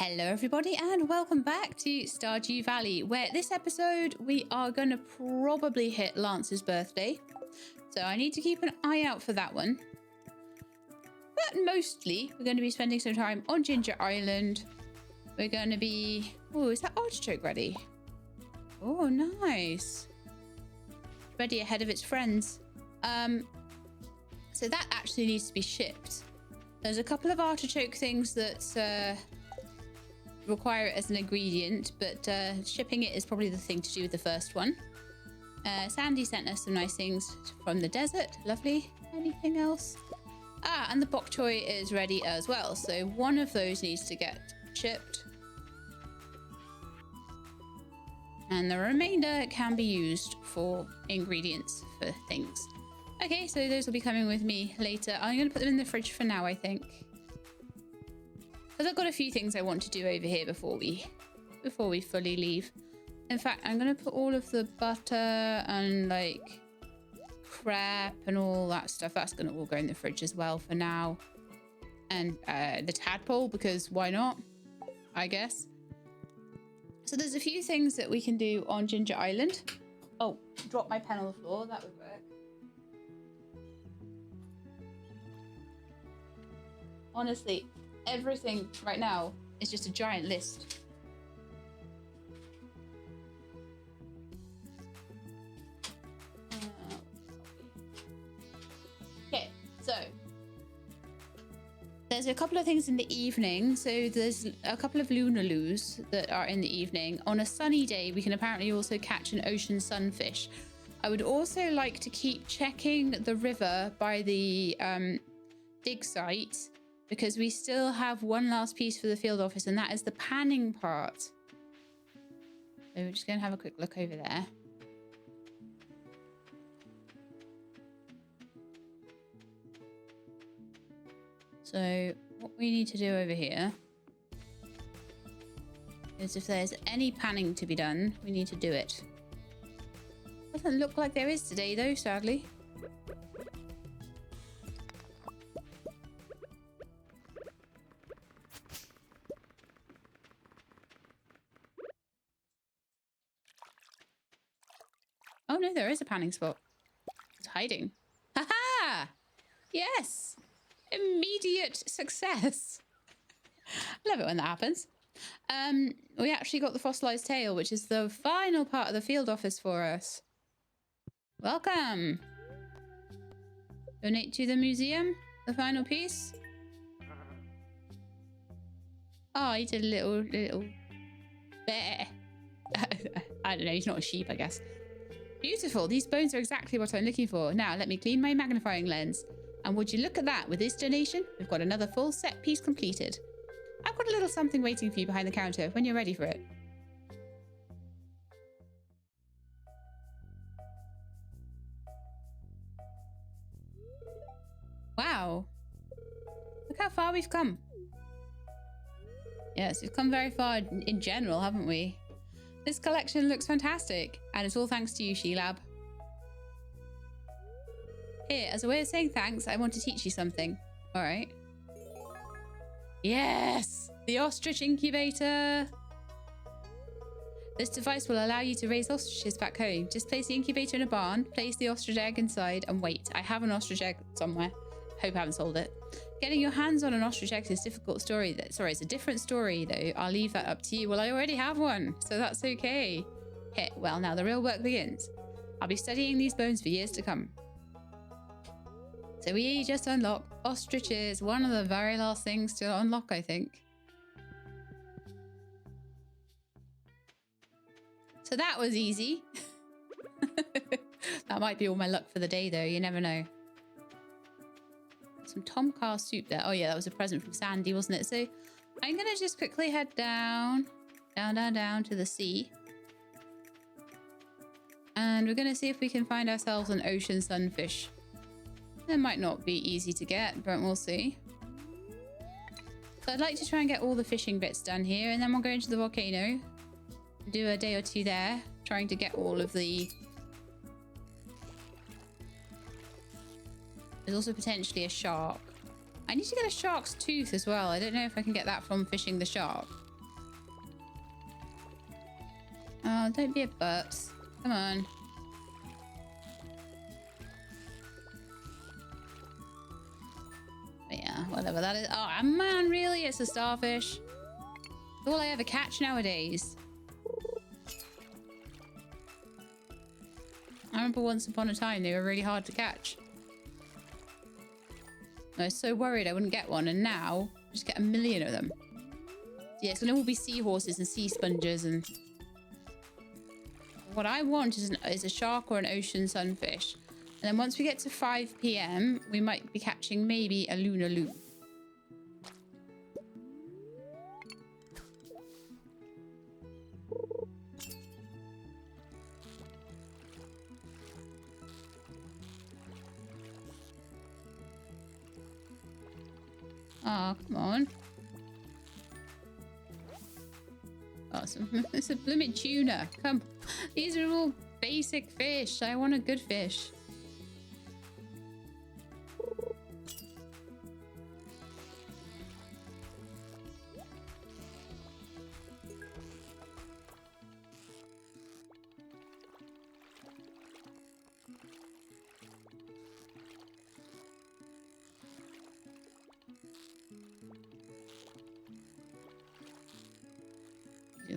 Hello everybody and welcome back to Stardew Valley, where this episode we are going to probably hit Lance's birthday. So I need to keep an eye out for that one. But mostly we're going to be spending some time on Ginger Island. We're going to be... Oh, is that artichoke ready? Oh, nice. Ready ahead of its friends. So that actually needs to be shipped. There's a couple of artichoke things that require it as an ingredient, but shipping it is probably the thing to do with the first one. Sandy sent us some nice things from the desert. Lovely. Anything else? Ah, and the bok choy is ready as well. So one of those needs to get shipped. And the remainder can be used for ingredients for things. Okay, so those will be coming with me later. I'm going to put them in the fridge for now, I think. Because I've got a few things I want to do over here before we fully leave. In fact, I'm going to put all of the butter and like crap and all that stuff. That's going to all go in the fridge as well for now. And the tadpole, because why not? I guess. So there's a few things that we can do on Ginger Island. Oh, drop my pen on the floor. That would work. Honestly, everything right now is just a giant list. Okay, so there's a couple of things in the evening. So there's a couple of lunaloos that are in the evening. On a sunny day, we can apparently also catch an ocean sunfish. I would also like to keep checking the river by the dig site, because we still have one last piece for the field office, and that is the panning part. So we're just going to have a quick look over there. So what we need to do over here is, if there's any panning to be done, we need to do it. Doesn't look like there is today though, sadly. Oh no, there is a panning spot. It's hiding. Ha-ha! Yes! Immediate success. Love it when that happens. We actually got the fossilized tail, which is the final part of the field office for us. Welcome. Donate to the museum. The final piece. Oh, he's a little bear. I don't know, he's not a sheep, I guess. Beautiful. These bones are exactly what I'm looking for. Now, let me clean my magnifying lens. And would you look at that? With this donation, we've got another full set piece completed. I've got a little something waiting for you behind the counter when you're ready for it. Wow. Look how far we've come. Yes, we've come very far in general, haven't we? This collection looks fantastic, and it's all thanks to you, She-Lab. Here, as a way of saying thanks, I want to teach you something. All right. Yes! The ostrich incubator! This device will allow you to raise ostriches back home. Just place the incubator in a barn, place the ostrich egg inside, and wait. I have an ostrich egg somewhere. Hope I haven't sold it. Getting your hands on an ostrich egg is a difficult story. Sorry, it's a different story, though. I'll leave that up to you. Well, I already have one, so that's okay. Okay, well, now the real work begins. I'll be studying these bones for years to come. So we just unlocked ostriches. One of the very last things to unlock, I think. So that was easy. That might be all my luck for the day, though. You never know. Some tom kha soup there. Oh yeah, that was a present from Sandy, wasn't it? So I'm gonna just quickly head down to the sea, and we're gonna see if we can find ourselves an ocean sunfish. It might not be easy to get, but we'll see. So I'd like to try and get all the fishing bits done here, and then we'll go into the volcano, do a day or two there, trying to get all of the... There's also potentially a shark. I need to get a shark's tooth as well. I don't know if I can get that from fishing the shark. Oh, don't be a butts. Come on. But yeah, whatever that is. Oh, man, really? It's a starfish? It's all I ever catch nowadays. I remember once upon a time they were really hard to catch. I was so worried I wouldn't get one, and now I just get a million of them. So yeah, it's gonna all be seahorses and sea sponges, and what I want is a shark or an ocean sunfish. And then once we get to 5 p.m, we might be catching maybe a lunaloo. Oh, come on. Awesome. It's a blooming tuna. Come. These are all basic fish. I want a good fish.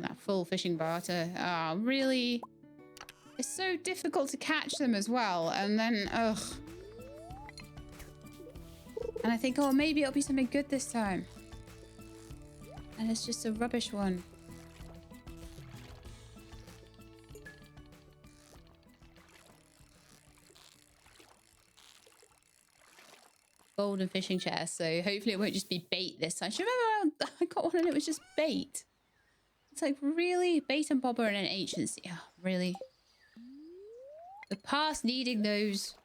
That full fishing bar to really, it's so difficult to catch them as well, and then and I think, oh, maybe it'll be something good this time, and it's just a rubbish one. Golden fishing chair, so hopefully it won't just be bait this time. Do you remember I got one and it was just bait? It's like, really? Bait and bobber and an agency. Oh, really? The past needing those.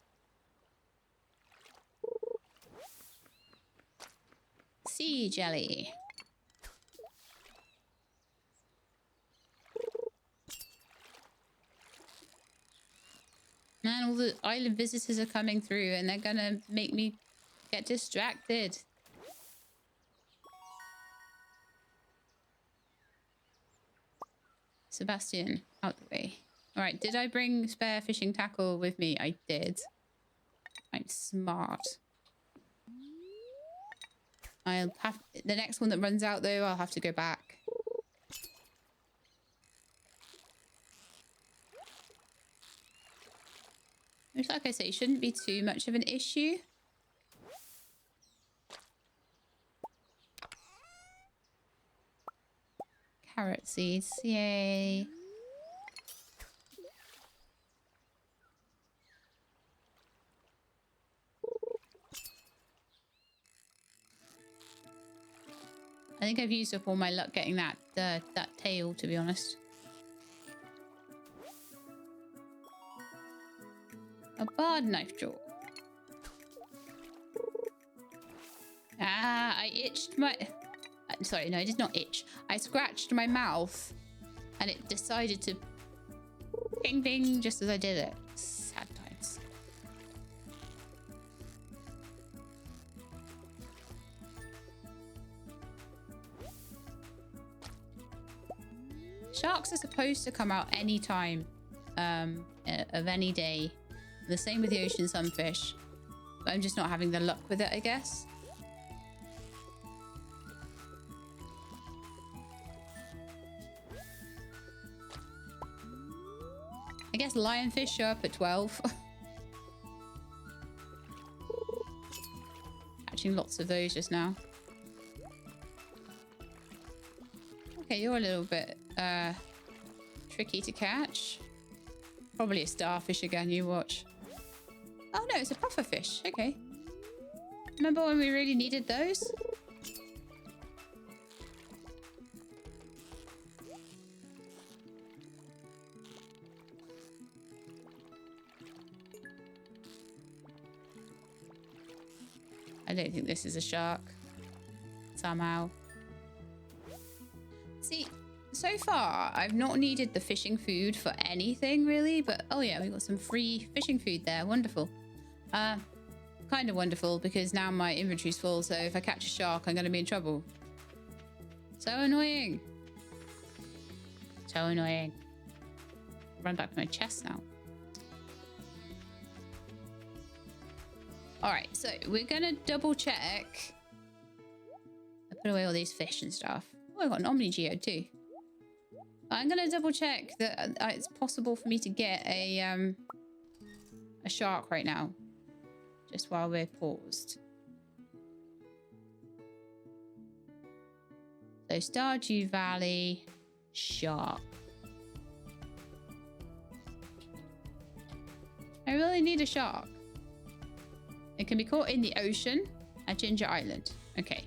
Sea jelly. Man, all the island visitors are coming through and they're gonna make me get distracted. Sebastian, out the way. All right, did I bring spare fishing tackle with me? I did. I'm smart. I'll have the next one that runs out though, I'll have to go back. Which, like I say, shouldn't be too much of an issue. Carrot seeds, yay. I think I've used up all my luck getting that tail, to be honest. A barred knife jaw. Ah, I itched my... Sorry, no, I did not itch. I scratched my mouth and it decided to ping ping just as I did it. Sad times. Sharks are supposed to come out any time of any day. The same with the ocean sunfish. But I'm just not having the luck with it, I guess. I guess lionfish show up at 12. Catching lots of those just now. Okay, you're a little bit tricky to catch. Probably a starfish again, you watch. Oh no, it's a pufferfish. Okay. Remember when we really needed those? I don't think this is a shark. Somehow. See, so far, I've not needed the fishing food for anything, really. But, oh yeah, we got some free fishing food there. Wonderful. Kind of wonderful, because now my inventory's full. So if I catch a shark, I'm going to be in trouble. So annoying. So annoying. run back to my chest now. All right, so we're gonna double check. I put away all these fish and stuff. Oh, I got an Omni Geode too. I'm gonna double check that it's possible for me to get a shark right now, just while we're paused. So Stardew Valley shark. I really need a shark. It can be caught in the ocean at Ginger Island. Okay.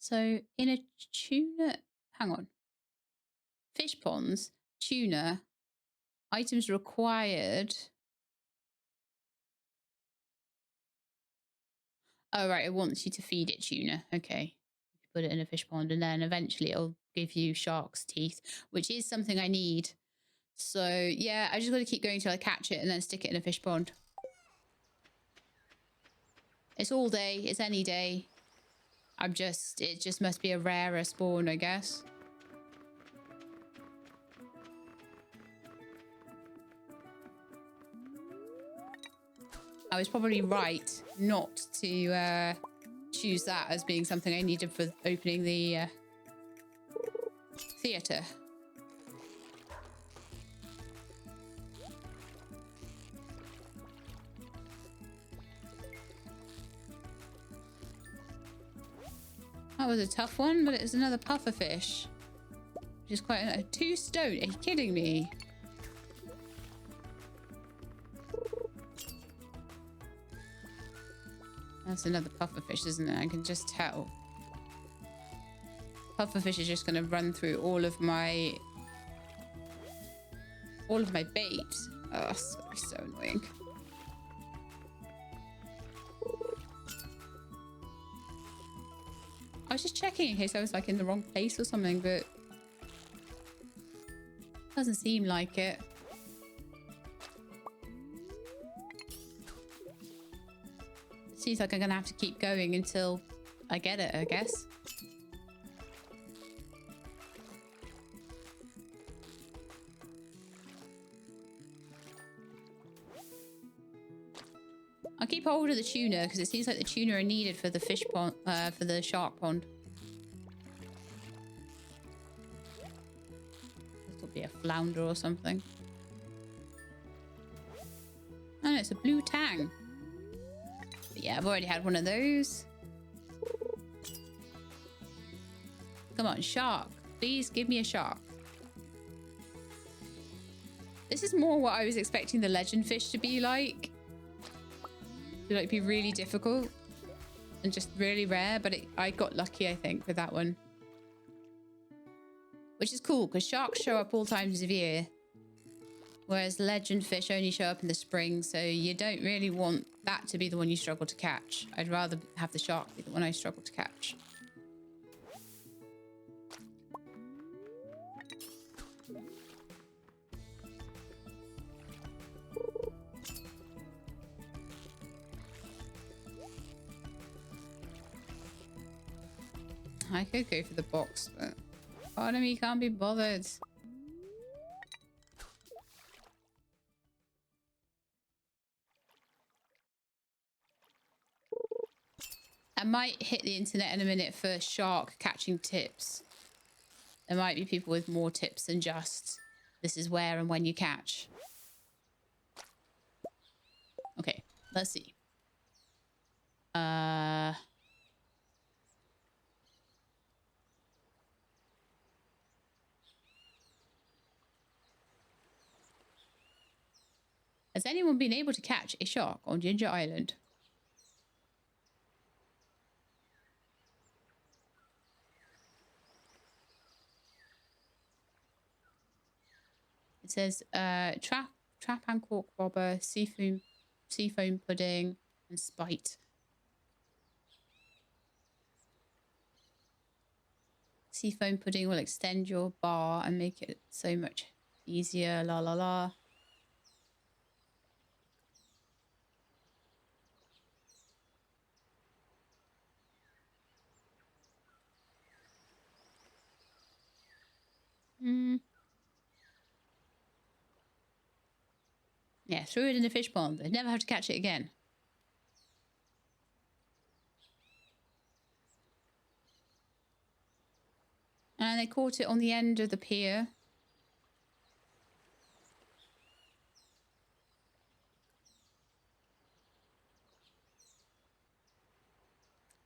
So in a tuna, hang on. Fish ponds, tuna, items required. Oh, right. It wants you to feed it tuna. Okay. Put it in a fish pond and then eventually it'll give you shark's teeth, which is something I need. So yeah, I just got to keep going till I catch it and then stick it in a fish pond. It's all day. It's any day. It just must be a rarer spawn, I guess. I was probably right not to choose that as being something I needed for opening the theatre. That was a tough one, but it's another pufferfish. Which is quite a 2 stone. Are you kidding me? That's another pufferfish, isn't it? I can just tell. Pufferfish is just going to run through all of my bait. Oh, so annoying. I was just checking in case I was like in the wrong place or something, but doesn't seem like it. Seems like I'm gonna have to keep going until I get it, I guess. I'll keep hold of the tuna because it seems like the tuna are needed for the fish pond, for the shark pond. This will be a flounder or something. Oh, no, it's a blue tang. But yeah, I've already had one of those. Come on, shark. Please give me a shark. This is more what I was expecting the legend fish to be like. To like be really difficult and just really rare, but I got lucky, I think, with that one. Which is cool because sharks show up all times of year, whereas legend fish only show up in the spring, so you don't really want that to be the one you struggle to catch. I'd rather have the shark be the one I struggle to catch. I could go for the box, but part of me can't be bothered. I might hit the internet in a minute for shark catching tips. There might be people with more tips than just this is where and when you catch. Okay, let's see. Has anyone been able to catch a shark on Ginger Island? It says trap and cork bobber, seafoam pudding, and spite. Seafoam pudding will extend your bar and make it so much easier. La la la. Yeah, threw it in the fish pond. They'd never have to catch it again. And they caught it on the end of the pier.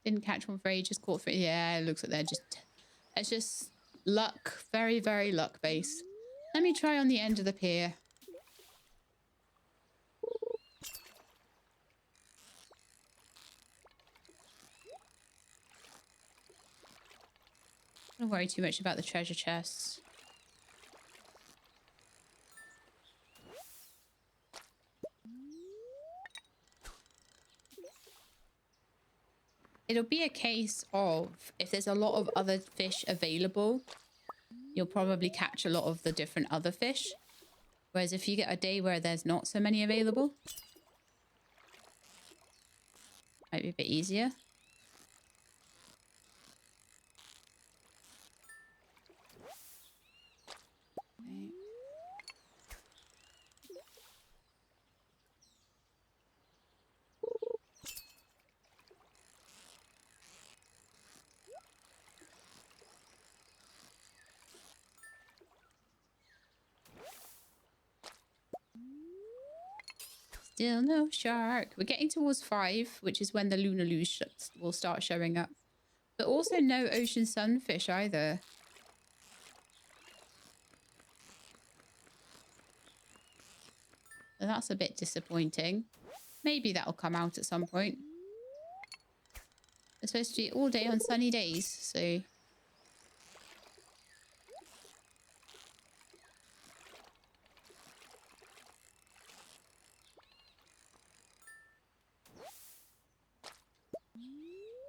Didn't catch one for ages, caught for... Yeah, it looks like they're just... It's just luck. Very, very luck based. Let me try on the end of the pier. Don't worry too much about the treasure chests. It'll be a case of if there's a lot of other fish available, you'll probably catch a lot of the different other fish. Whereas if you get a day where there's not so many available, might be a bit easier. Okay. Still no shark. We're getting towards 5, which is when the lunaloos will start showing up. But also no ocean sunfish either. So that's a bit disappointing. Maybe that'll come out at some point. It's supposed to be all day on sunny days, so...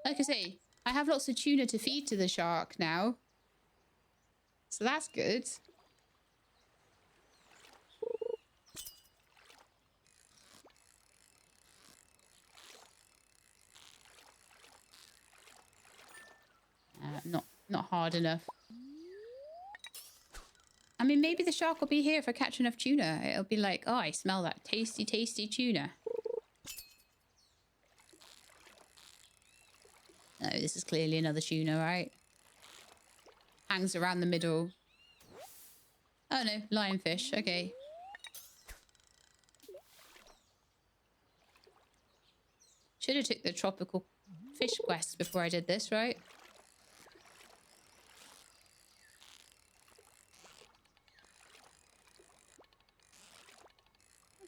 Like I say, I have lots of tuna to feed to the shark now. So that's good. Not hard enough. I mean, maybe the shark will be here if I catch enough tuna. It'll be like, oh, I smell that tasty, tasty tuna. No, this is clearly another tuna, right? Hangs around the middle. Oh no, lionfish. Okay. Should have took the tropical fish quest before I did this, right?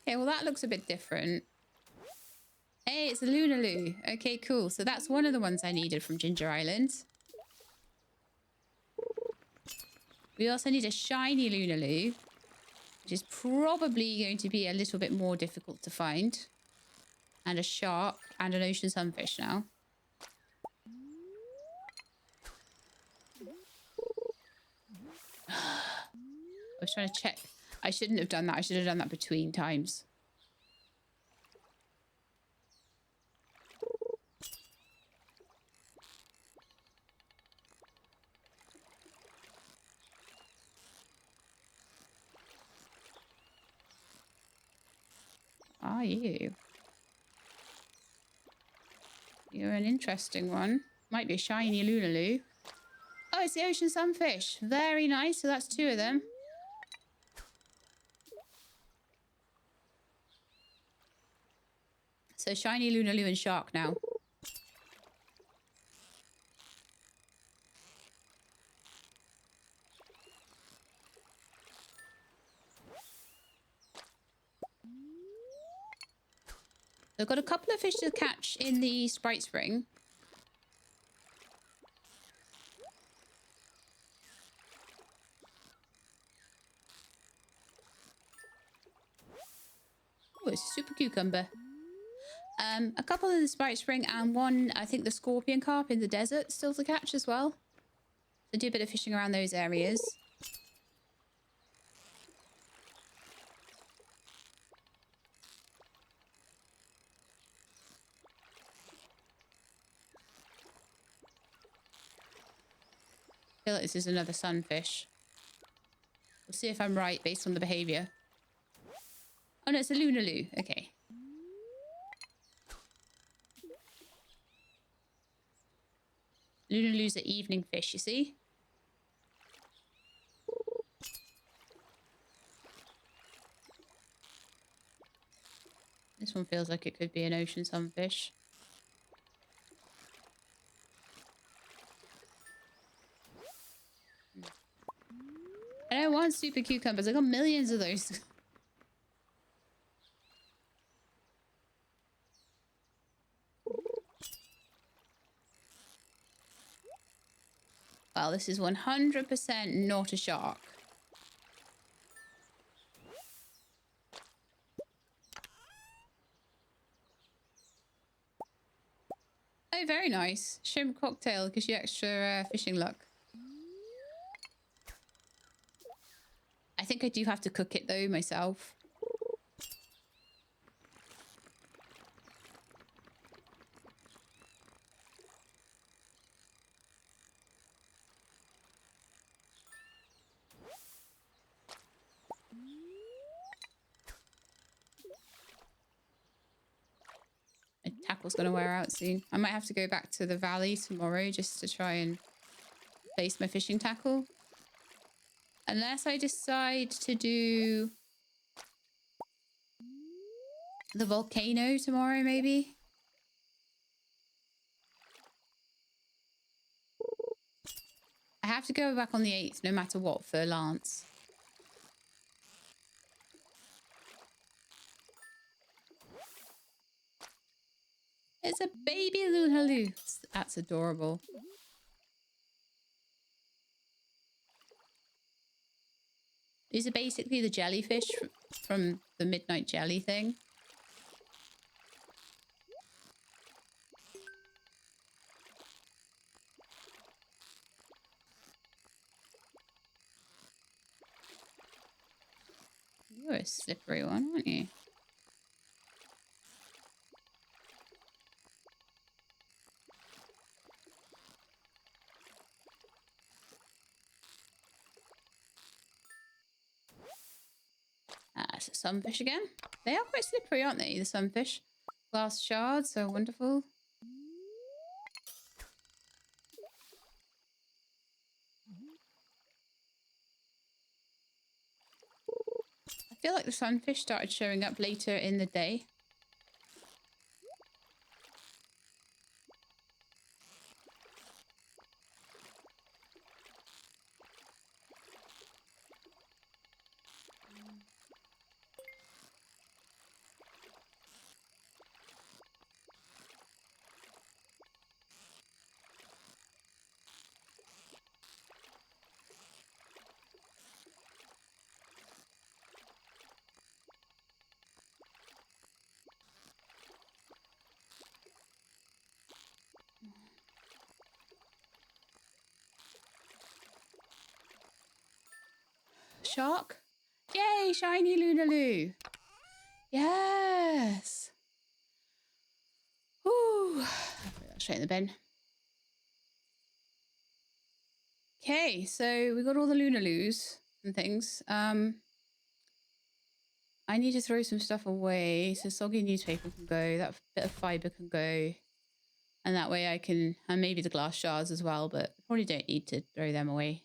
Okay, well that looks a bit different. Hey, it's a lunaloo. Okay, cool. So that's one of the ones I needed from Ginger Island. We also need a shiny lunaloo, which is probably going to be a little bit more difficult to find. And a shark and an ocean sunfish now. I was trying to check. I shouldn't have done that. I should have done that between times. Are you? You're an interesting one. Might be a shiny lunaloo. Oh, it's the ocean sunfish. Very nice. So that's 2 of them. So shiny lunaloo and shark now. So I've got a couple of fish to catch in the Sprite Spring. it's a super cucumber. A couple in the Sprite Spring and one, I think the scorpion carp in the desert still to catch as well. So do a bit of fishing around those areas. I feel like this is another sunfish. We'll see if I'm right based on the behavior. Oh no, it's a lunaloo. Okay. Lunaloo's are evening fish, you see? This one feels like it could be an ocean sunfish. I don't want super cucumbers. I got millions of those. Well, this is 100% not a shark. Oh, very nice. Shrimp cocktail gives you extra fishing luck. I think I do have to cook it though myself. My tackle's going to wear out soon. I might have to go back to the valley tomorrow just to try and place my fishing tackle. Unless I decide to do the volcano tomorrow, maybe. I have to go back on the 8th no matter what for Lance. It's a baby lunaloo. That's adorable. These are basically the jellyfish from the Midnight Jelly thing. You're a slippery one, aren't you? It's a sunfish again. They are quite slippery, aren't they, the sunfish? Glass shards, so wonderful. I feel like the sunfish started showing up later in the day. Shark? Yay, shiny lunaloo. Yes. Whew. I'll put that straight in the bin. Okay, so we got all the lunaloos and things. I need to throw some stuff away. So soggy newspaper can go. That bit of fiber can go. And that way I can... And maybe the glass shards as well, but probably don't need to throw them away.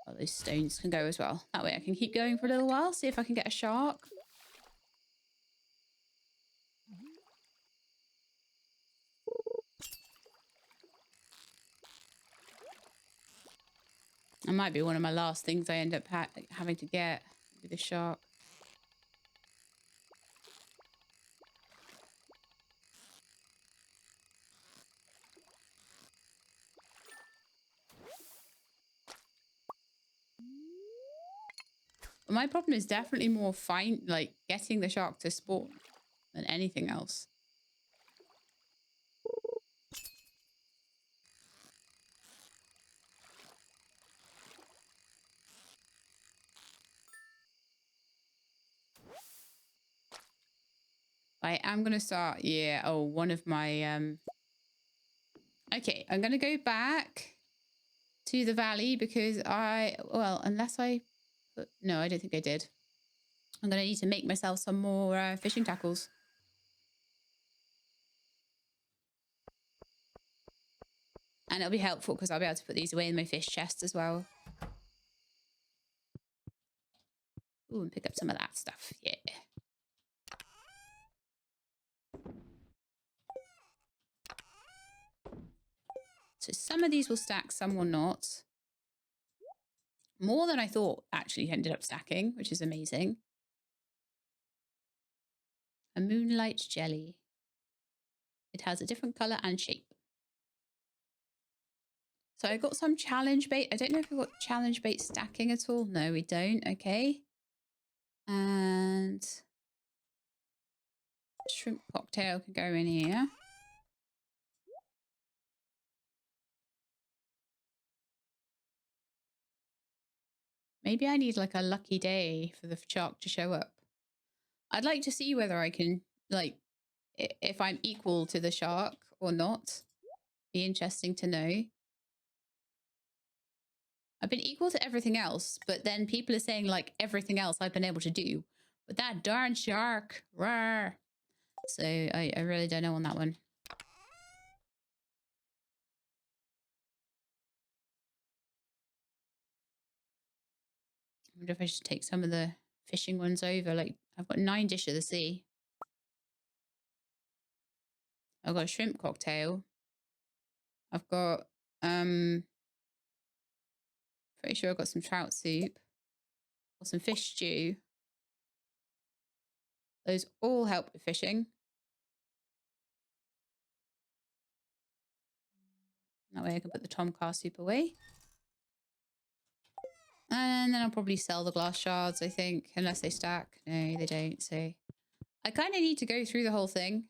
Oh, those stones can go as well. That way I can keep going for a little while. See if I can get a shark. That might be one of my last things I end up having to get with a shark. My problem is definitely more like getting the shark to spawn than anything else. I am going to start, yeah, oh, one of my, okay, I'm going to go back to the valley because well, unless no, I don't think I did. I'm going to need to make myself some more fishing tackles. And it'll be helpful because I'll be able to put these away in my fish chest as well. Ooh, and pick up some of that stuff, yeah. So some of these will stack, some will not. More than I thought actually ended up stacking, which is amazing. A moonlight jelly. It has a different color and shape. So I got some challenge bait. I don't know if we've got challenge bait stacking at all. No, we don't. Okay. And shrimp cocktail can go in here. Maybe I need like a lucky day for the shark to show up. I'd like to see whether I can, like, if I'm equal to the shark or not. Be interesting to know. I've been equal to everything else, but then people are saying like everything else I've been able to do. But that darn shark, rawr. So I really don't know on that one. I wonder if I should take some of the fishing ones over. Like, I've got 9 dish of the sea. I've got a shrimp cocktail. I've got, pretty sure I've got some trout soup. Got some fish stew. Those all help with fishing. That way I can put the tomcar soup away. And then I'll probably sell the glass shards, I think, unless they stack. No, they don't. So I kind of need to go through the whole thing.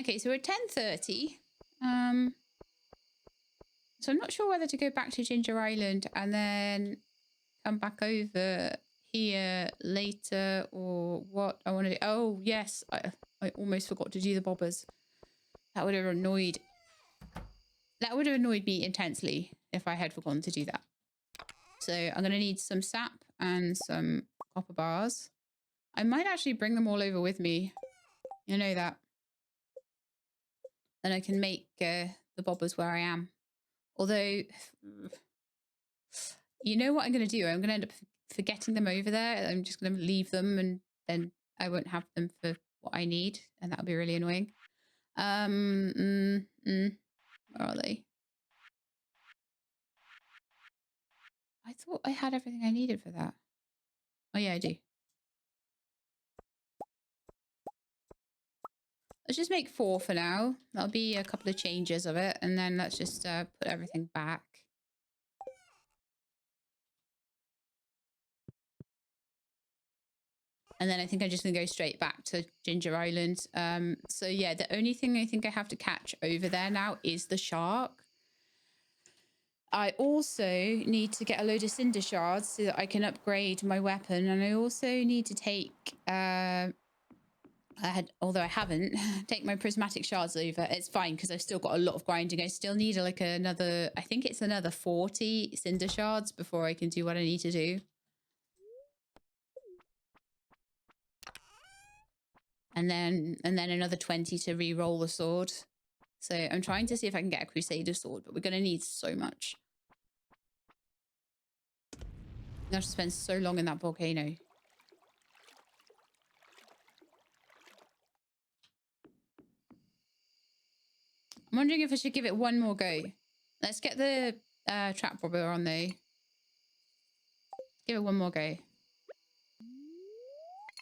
Okay, so we're at 10:30. So I'm not sure whether to go back to Ginger Island and then come back over here later or what I want to do. Oh, yes. I almost forgot to do the bobbers. That would have annoyed me intensely if I had forgotten to do that. So I'm going to need some sap and some copper bars. I might actually bring them all over with me. You know that. Then I can make the bobbers where I am. Although, you know what I'm going to do? I'm going to end up forgetting them over there. I'm just going to leave them and then I won't have them for what I need. And that'll be really annoying. Where are they? I thought I had everything I needed for that. Oh yeah, I do. Let's just make 4 for now. That'll be a couple of changes of it. And then let's just put everything back. And then I think I'm just going to go straight back to Ginger Island. So yeah, the only thing I think I have to catch over there now is the shark. I also need to get a load of cinder shards so that I can upgrade my weapon. And I also need to take, although I haven't, take my prismatic shards over. It's fine because I've still got a lot of grinding. I still need like another, I think it's another 40 cinder shards before I can do what I need to do. And then another 20 to re-roll the sword. So I'm trying to see if I can get a Crusader sword, but we're going to need so much. I have to spend so long in that volcano. I'm wondering if I should give it one more go. Let's get the trap bobber on though. Give it one more go.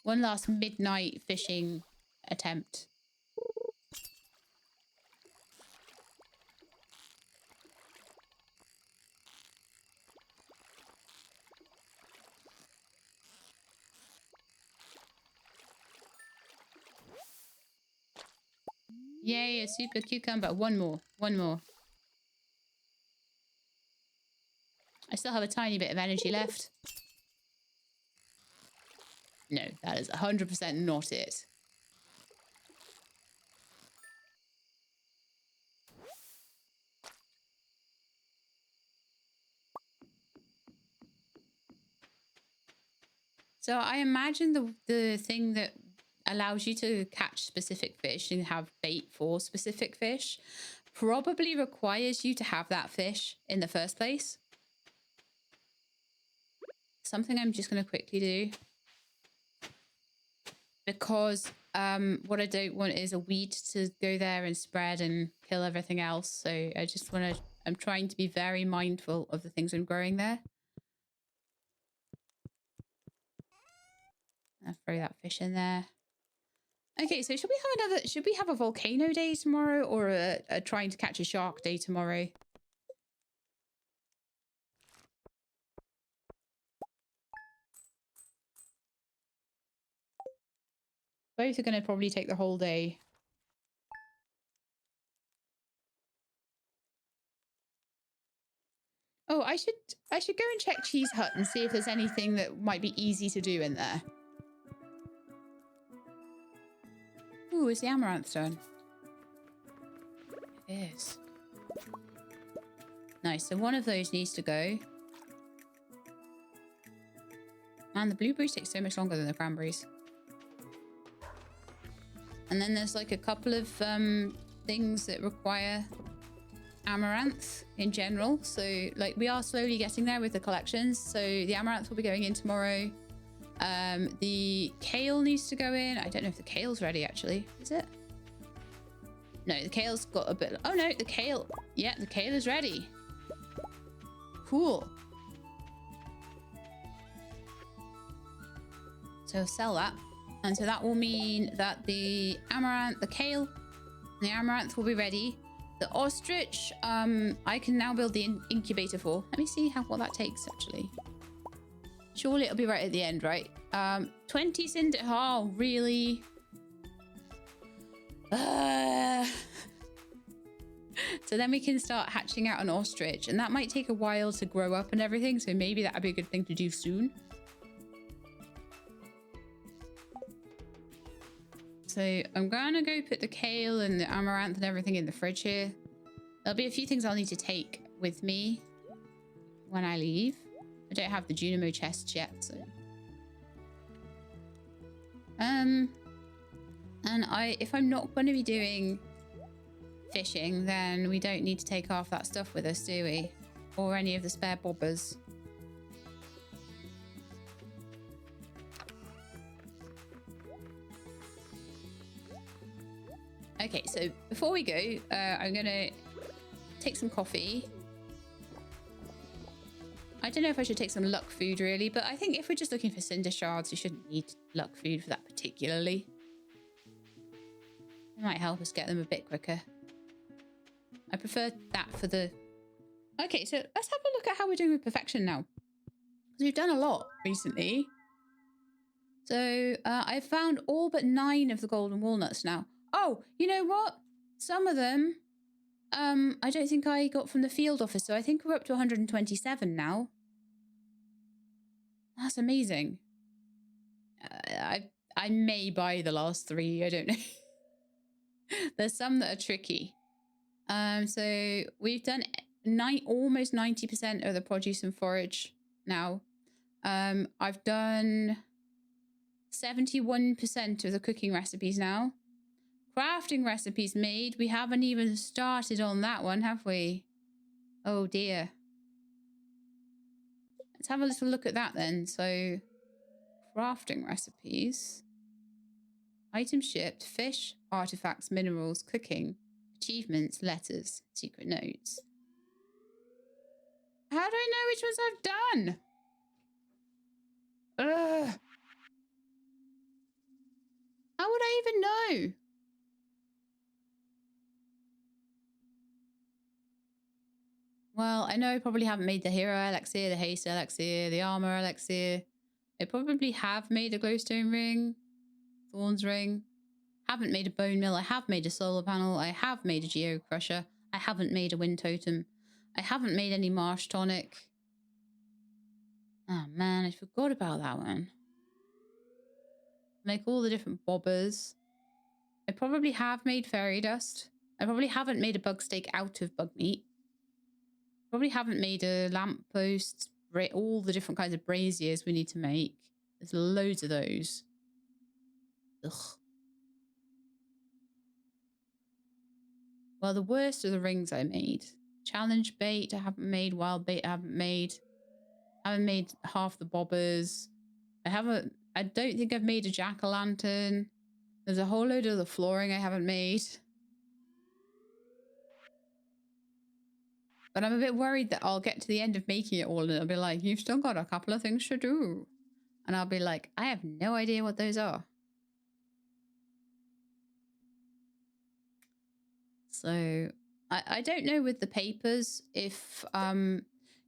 One last midnight fishing attempt. Yay, a super cucumber. One more. One more. I still have a tiny bit of energy left. No, that is 100% not it. So I imagine the thing that allows you to catch specific fish and have bait for specific fish probably requires you to have that fish in the first place. Something I'm just going to quickly do. Because what I don't want is a weed to go there and spread and kill everything else. So I just want to, I'm trying to be very mindful of the things I'm growing there. I'll throw that fish in there. Okay, so should we have a volcano day tomorrow or a trying to catch a shark day tomorrow? Both are going to probably take the whole day. Oh, I should go and check Cheese Hut and see if there's anything that might be easy to do in there. Ooh, is the amaranth done? It is. Nice, so one of those needs to go. Man, the blueberries take so much longer than the cranberries. And then there's like a couple of things that require amaranth in general. So like we are slowly getting there with the collections. So the amaranth will be going in tomorrow. The kale needs to go in. I don't know if the kale's ready actually. Is it? No, the kale's got a bit. Oh no, the kale. Yeah, the kale is ready. Cool. So sell that. And so that will mean that the amaranth, the kale, the amaranth will be ready. The ostrich, I can now build the incubator for. Let me see what that takes actually. Surely it'll be right at the end, right? 20 cinder. Oh, really? So then we can start hatching out an ostrich, and that might take a while to grow up and everything. So maybe that would be a good thing to do soon. So I'm gonna go put the kale and the amaranth and everything in the fridge here. There'll be a few things I'll need to take with me when I leave. I don't have the Junimo chests yet, so. And if I'm not going to be doing fishing, then we don't need to take half that stuff with us, do we? Or any of the spare bobbers. Okay, so before we go, I'm gonna take some coffee. I don't know if I should take some luck food really, but I think if we're just looking for cinder shards, we shouldn't need luck food for that particularly. It might help us get them a bit quicker. I prefer that for the... Okay, so let's have a look at how we're doing with perfection now. We've done a lot recently. So I've found all but 9 of the golden walnuts now. Oh, you know what? Some of them, I don't think I got from the field office. So I think we're up to 127 now. That's amazing. I may buy the last 3. I don't know. There's some that are tricky. So we've done almost 90% of the produce and forage now. I've done 71% of the cooking recipes now. Crafting recipes made. We haven't even started on that one, have we? Oh dear. Let's have a little look at that then. So, crafting recipes. Items shipped, fish, artifacts, minerals, cooking, achievements, letters, secret notes. How do I know which ones I've done? Ugh. How would I even know? Well, I know I probably haven't made the hero elixir, the haste elixir, the armor elixir. I probably have made a glowstone ring, thorns ring. Haven't made a bone mill. I have made a solar panel. I have made a geo crusher. I haven't made a wind totem. I haven't made any marsh tonic. Oh man, I forgot about that one. Make all the different bobbers. I probably have made fairy dust. I probably haven't made a bug steak out of bug meat. Probably haven't made a lamppost. All the different kinds of braziers we need to make. There's loads of those. Ugh. Well, the worst are the rings I made. Challenge bait I haven't made. Wild bait I haven't made. I haven't made half the bobbers. I don't think I've made a jack-o'-lantern. There's a whole load of the flooring I haven't made. But I'm a bit worried that I'll get to the end of making it all and it'll be like, you've still got a couple of things to do. And I'll be like, I have no idea what those are. So I don't know with the papers if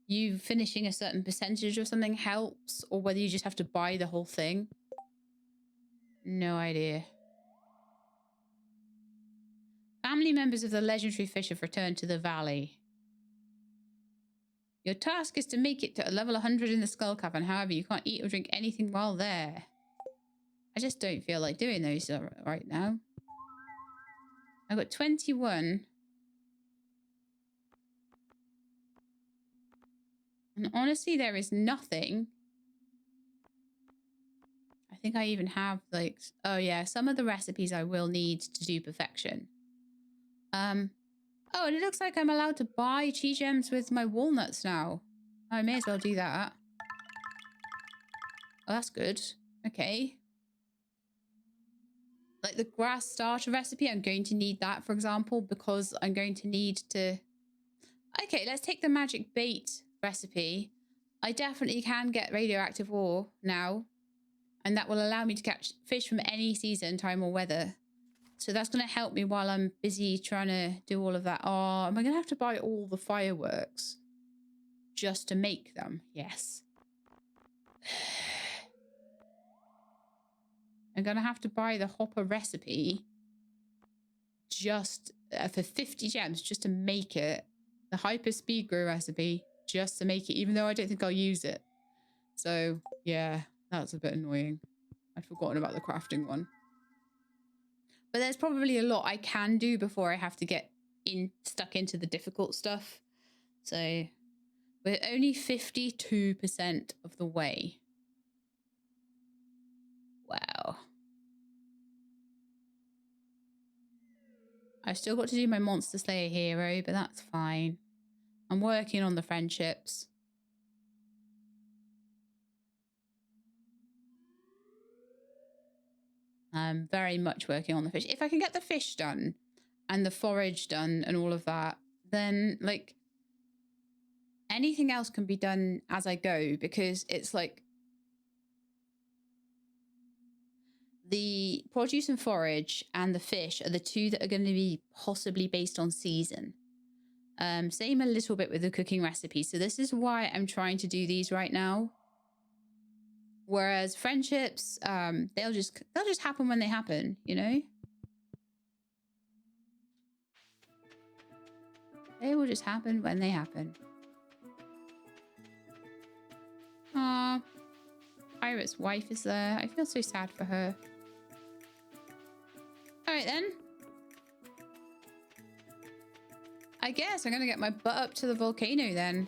you finishing a certain percentage of something helps or whether you just have to buy the whole thing. No idea. Family members of the legendary fish have returned to the valley. Your task is to make it to a level 100 in the skull cavern. However, you can't eat or drink anything while there. I just don't feel like doing those right now. I've got 21. And honestly, there is nothing. I think I even have like, oh yeah, some of the recipes I will need to do perfection. Oh, and it looks like I'm allowed to buy chi gems with my walnuts now. I may as well do that. Oh, that's good. Okay. Like the grass starter recipe, I'm going to need that, for example, because I'm going to need to... Okay, let's take the magic bait recipe. I definitely can get radioactive ore now, and that will allow me to catch fish from any season, time, or weather. So that's going to help me while I'm busy trying to do all of that. Oh, am I going to have to buy all the fireworks just to make them? Yes. I'm going to have to buy the hopper recipe just for 50 gems just to make it. The hyper speed grow recipe just to make it, even though I don't think I'll use it. So yeah, that's a bit annoying. I'd forgotten about the crafting one. But there's probably a lot I can do before I have to get stuck into the difficult stuff. So we're only 52% of the way. Wow. I've still got to do my Monster Slayer hero, but that's fine. I'm working on the friendships. I'm very much working on the fish. If I can get the fish done and the forage done and all of that, then like anything else can be done as I go, because it's like the produce and forage and the fish are the two that are going to be possibly based on season. Same a little bit with the cooking recipe. So this is why I'm trying to do these right now. Whereas friendships, they'll just happen when they happen, you know? They will just happen when they happen. Aw, Pirate's wife is there. I feel so sad for her. All right then. I guess I'm gonna get my butt up to the volcano then.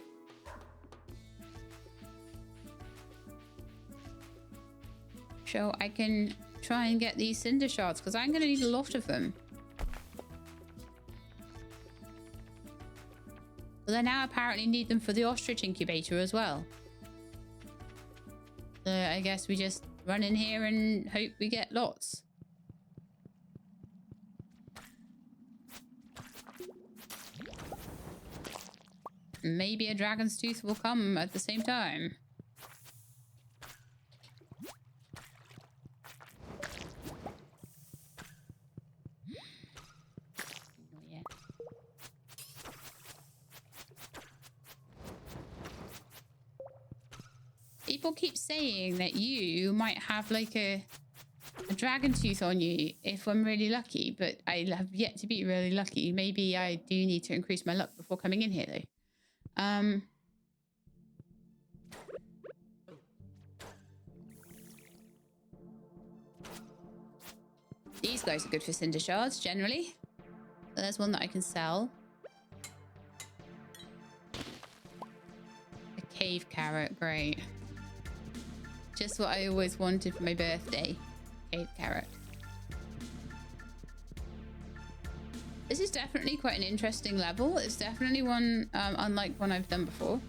So I can try and get these cinder shards, because I'm gonna need a lot of them. But I now apparently need them for the ostrich incubator as well. So I guess we just run in here and hope we get lots. Maybe a dragon's tooth will come at the same time. People keep saying that you might have like a dragon tooth on you if I'm really lucky, but I have yet to be really lucky. Maybe I do need to increase my luck before coming in here, though. These guys are good for cinder shards, generally. So there's one that I can sell. A cave carrot, great. Just what I always wanted for my birthday. Cave carrot. This is definitely quite an interesting level. It's definitely one unlike one I've done before.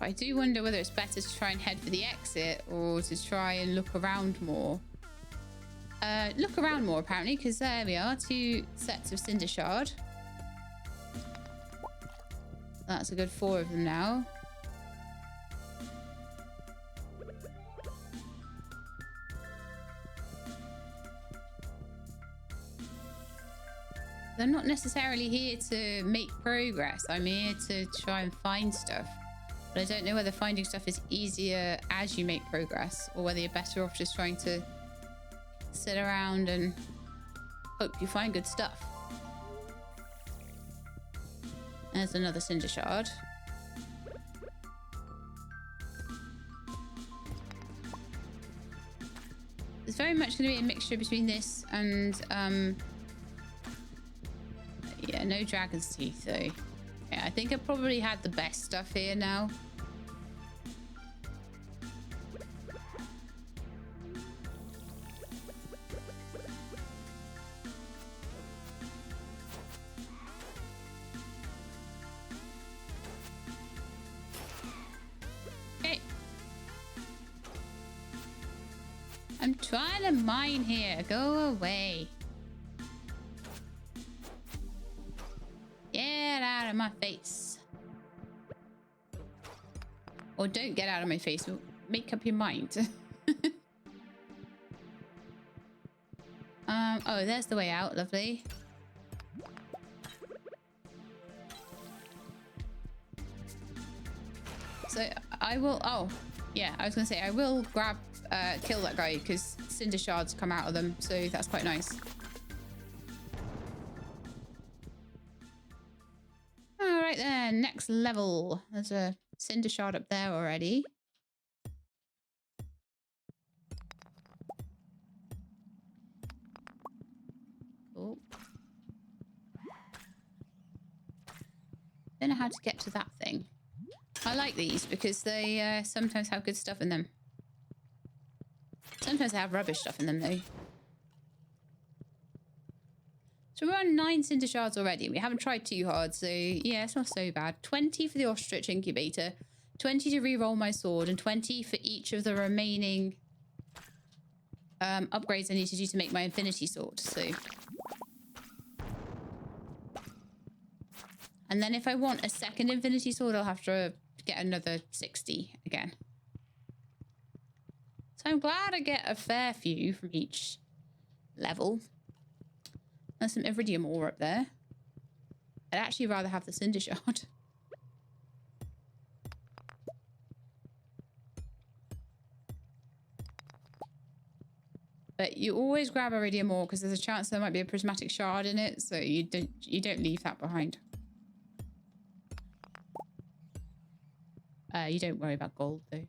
I do wonder whether it's better to try and head for the exit or to try and look around more. Look around more, apparently, because there we are. 2 sets of cinder shard. That's a good 4 of them now. I'm not necessarily here to make progress. I'm here to try and find stuff. But I don't know whether finding stuff is easier as you make progress or whether you're better off just trying to sit around and hope you find good stuff. There's another cinder shard. It's very much going to be a mixture between this and yeah, no dragon's teeth though. Yeah, I think I probably had the best stuff here now. Okay. I'm trying to mine here. Go away. Get out of my face. Or don't get out of my face. Make up your mind. Oh, there's the way out. Lovely. So I will... Oh, yeah. I was going to say, I will grab... kill that guy because cinder shards come out of them. So that's quite nice. Alright then, next level. There's a cinder shard up there already. Cool. Don't know how to get to that thing. I like these because they sometimes have good stuff in them. Sometimes they have rubbish stuff in them though. So we're on 9 cinder shards already. We haven't tried too hard, so yeah, it's not so bad. 20 for the ostrich incubator, 20 to re-roll my sword, and 20 for each of the remaining upgrades I need to do to make my infinity sword. So, and then if I want a second infinity sword, I'll have to get another 60 again. So I'm glad I get a fair few from each level. There's some iridium ore up there. I'd actually rather have the cinder shard. But you always grab iridium ore because there's a chance there might be a prismatic shard in it, so you don't leave that behind. You don't worry about gold though.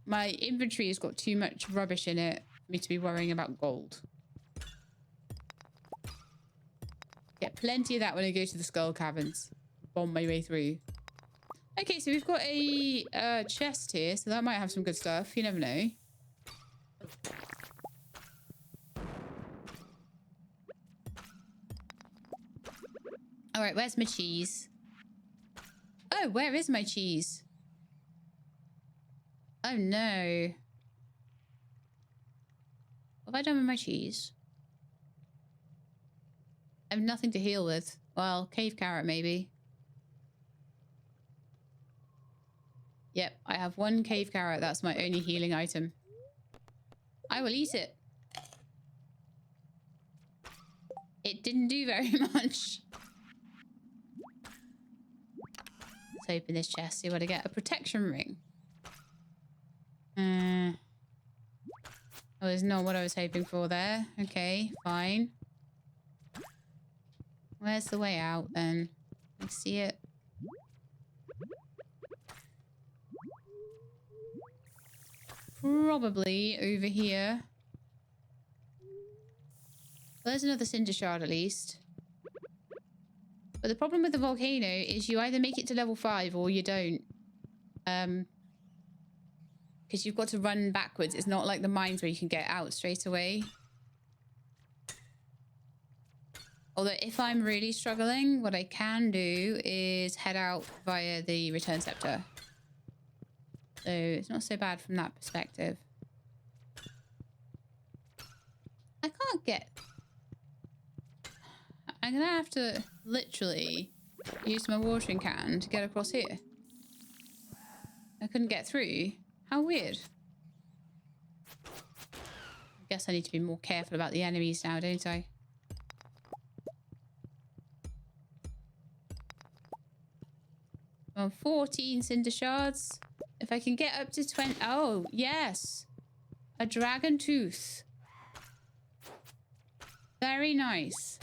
My inventory has got too much rubbish in it for me to be worrying about gold. Get plenty of that when I go to the skull caverns. Bomb my way through. Okay, so we've got a chest here, so that might have some good stuff. You never know. All right, where's my cheese? Oh, where is my cheese? Oh no. What have I done with my cheese? I have nothing to heal with. Well, cave carrot maybe. Yep, I have 1 cave carrot. That's my only healing item. I will eat it. it didn't do very much. Let's open this chest, see what I get. A protection ring. Oh, it's not what I was hoping for there. Okay, fine. Where's the way out then? I see it. Probably over here. Well, there's another cinder shard at least. But the problem with the volcano is you either make it to level 5 or you don't. Because you've got to run backwards. It's not like the mines where you can get out straight away. Although if I'm really struggling, what I can do is head out via the return scepter. So it's not so bad from that perspective. I can't get... I'm going to have to literally use my watering can to get across here. I couldn't get through. How weird. I guess I need to be more careful about the enemies now, don't I? Well, 14 cinder shards. If I can get up to 20... Oh, yes. A dragon tooth. Very nice.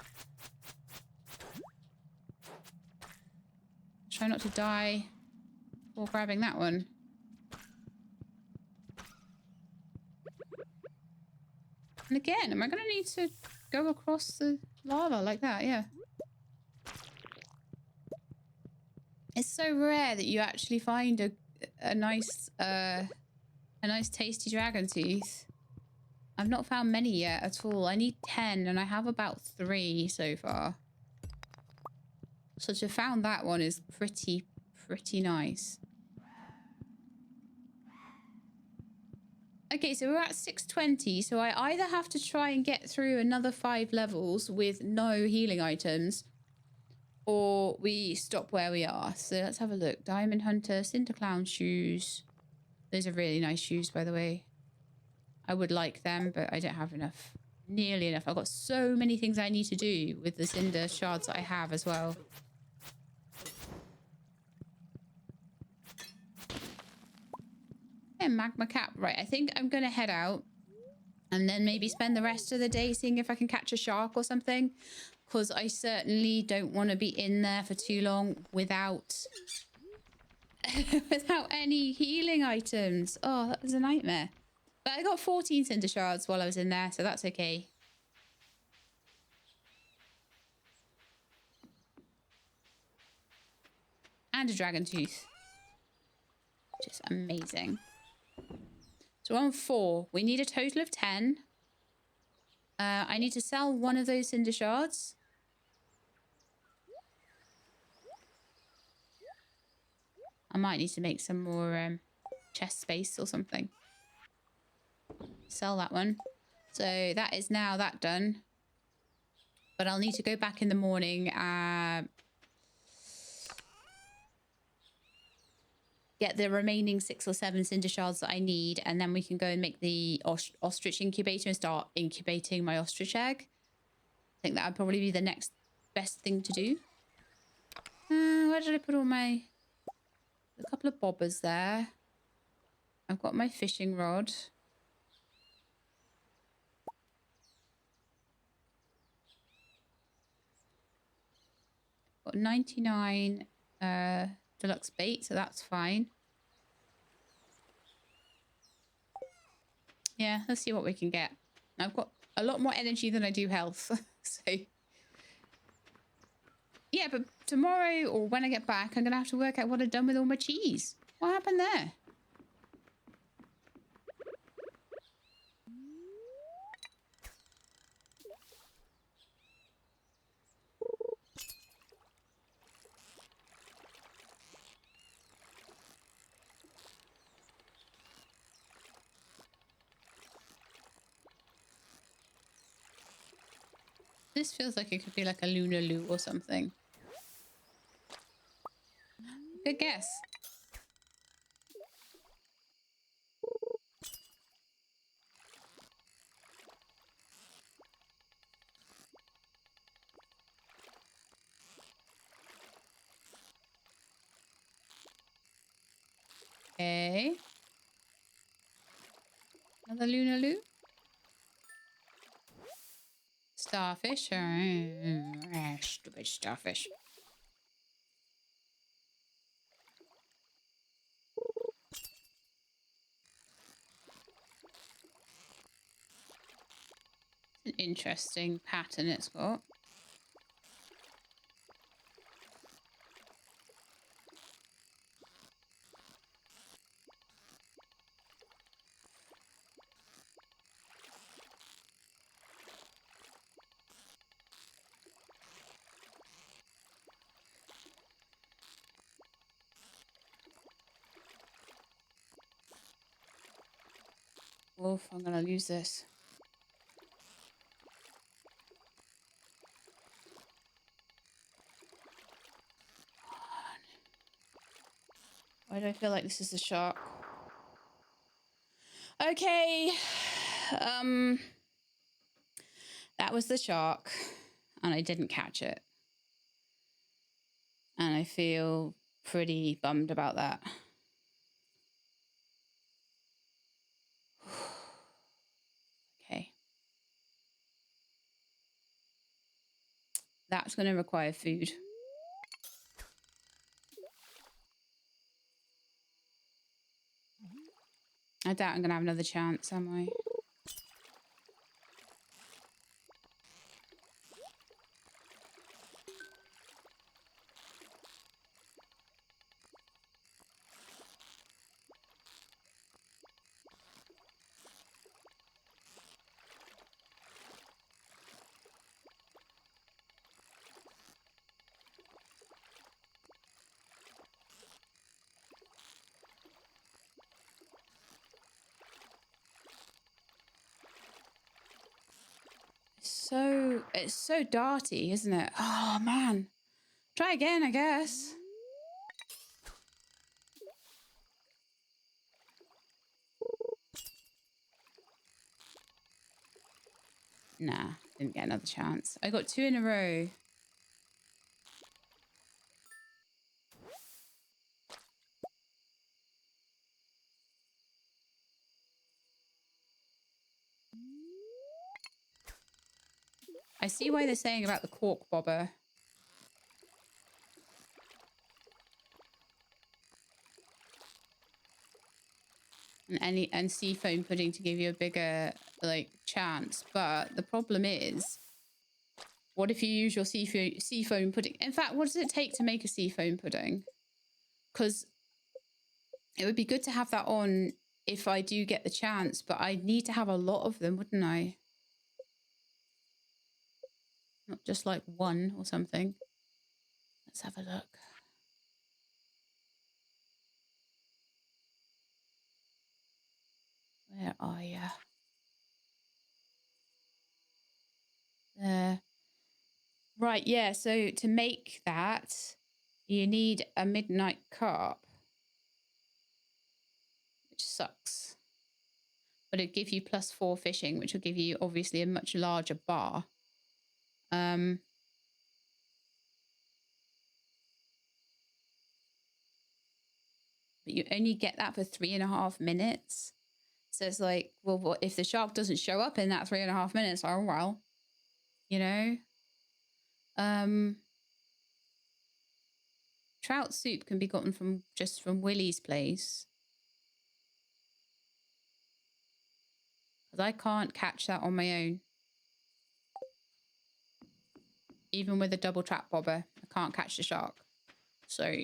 Try not to die before grabbing that one. And again, am I going to need to go across the lava like that? Yeah. It's so rare that you actually find a nice tasty dragon tooth. I've not found many yet at all. I need 10 and I have about 3 so far. So to have found that one is pretty nice. Okay, so we're at 620. So I either have to try and get through another 5 levels with no healing items, or we stop where we are. So let's have a look. Diamond Hunter, Cinder Clown shoes. Those are really nice shoes, by the way. I would like them, but I don't have enough. Nearly enough. I've got so many things I need to do with the cinder shards that I have as well. Yeah, magma cap. Right, I think I'm going to head out and then maybe spend the rest of the day seeing if I can catch a shark or something. Because I certainly don't want to be in there for too long without without any healing items. Oh, that was a nightmare. But I got 14 cinder shards while I was in there, so that's okay. And a dragon tooth. Which is amazing. So we're on 4. We need a total of 10. I need to sell one of those cinder shards. I might need to make some more chest space or something. Sell that one. So that is now that done. But I'll need to go back in the morning. Get the remaining 6 or 7 cinder shards that I need. And then we can go and make the ostrich incubator and start incubating my ostrich egg. I think that would probably be the next best thing to do. Where did I put all my... A couple of bobbers there. I've got my fishing rod. Got 99 deluxe bait, so that's fine. Yeah, let's see what we can get. I've got a lot more energy than I do health. So yeah, but tomorrow or when I get back, I'm gonna have to work out what I've done with all my cheese. What happened there? This feels like it could be like a lunar loo or something. Good guess. Okay. Another Lunaloo. Starfish. Stupid starfish. It's an interesting pattern it's got. Wolf, I'm gonna lose this. Why do I feel like this is the shark? Okay. That was the shark, and I didn't catch it. And I feel pretty bummed about that. Okay. That's going to require food. I doubt I'm going to have another chance, am I? It's so darty, isn't it? Oh, man. Try again, I guess. Nah, didn't get another chance. I got 2 in a row. I see why they're saying about the cork bobber. And sea foam pudding to give you a bigger chance, but the problem is, what if you use your sea foam pudding? In fact, what does it take to make a sea foam pudding? Because it would be good to have that on if I do get the chance, but I'd need to have a lot of them, wouldn't I? Not just like one or something. Let's have a look. Where are you? There. Right, yeah, so to make that, you need a midnight carp, which sucks. But it'd give you +4 fishing, which will give you obviously a much larger bar. But you only get that for 3.5 minutes. So it's like, well, what if the shark doesn't show up in that 3.5 minutes? Oh, well, you know? Trout soup can be gotten from Willie's place. Because I can't catch that on my own. Even with a double trap bobber, I can't catch the shark. So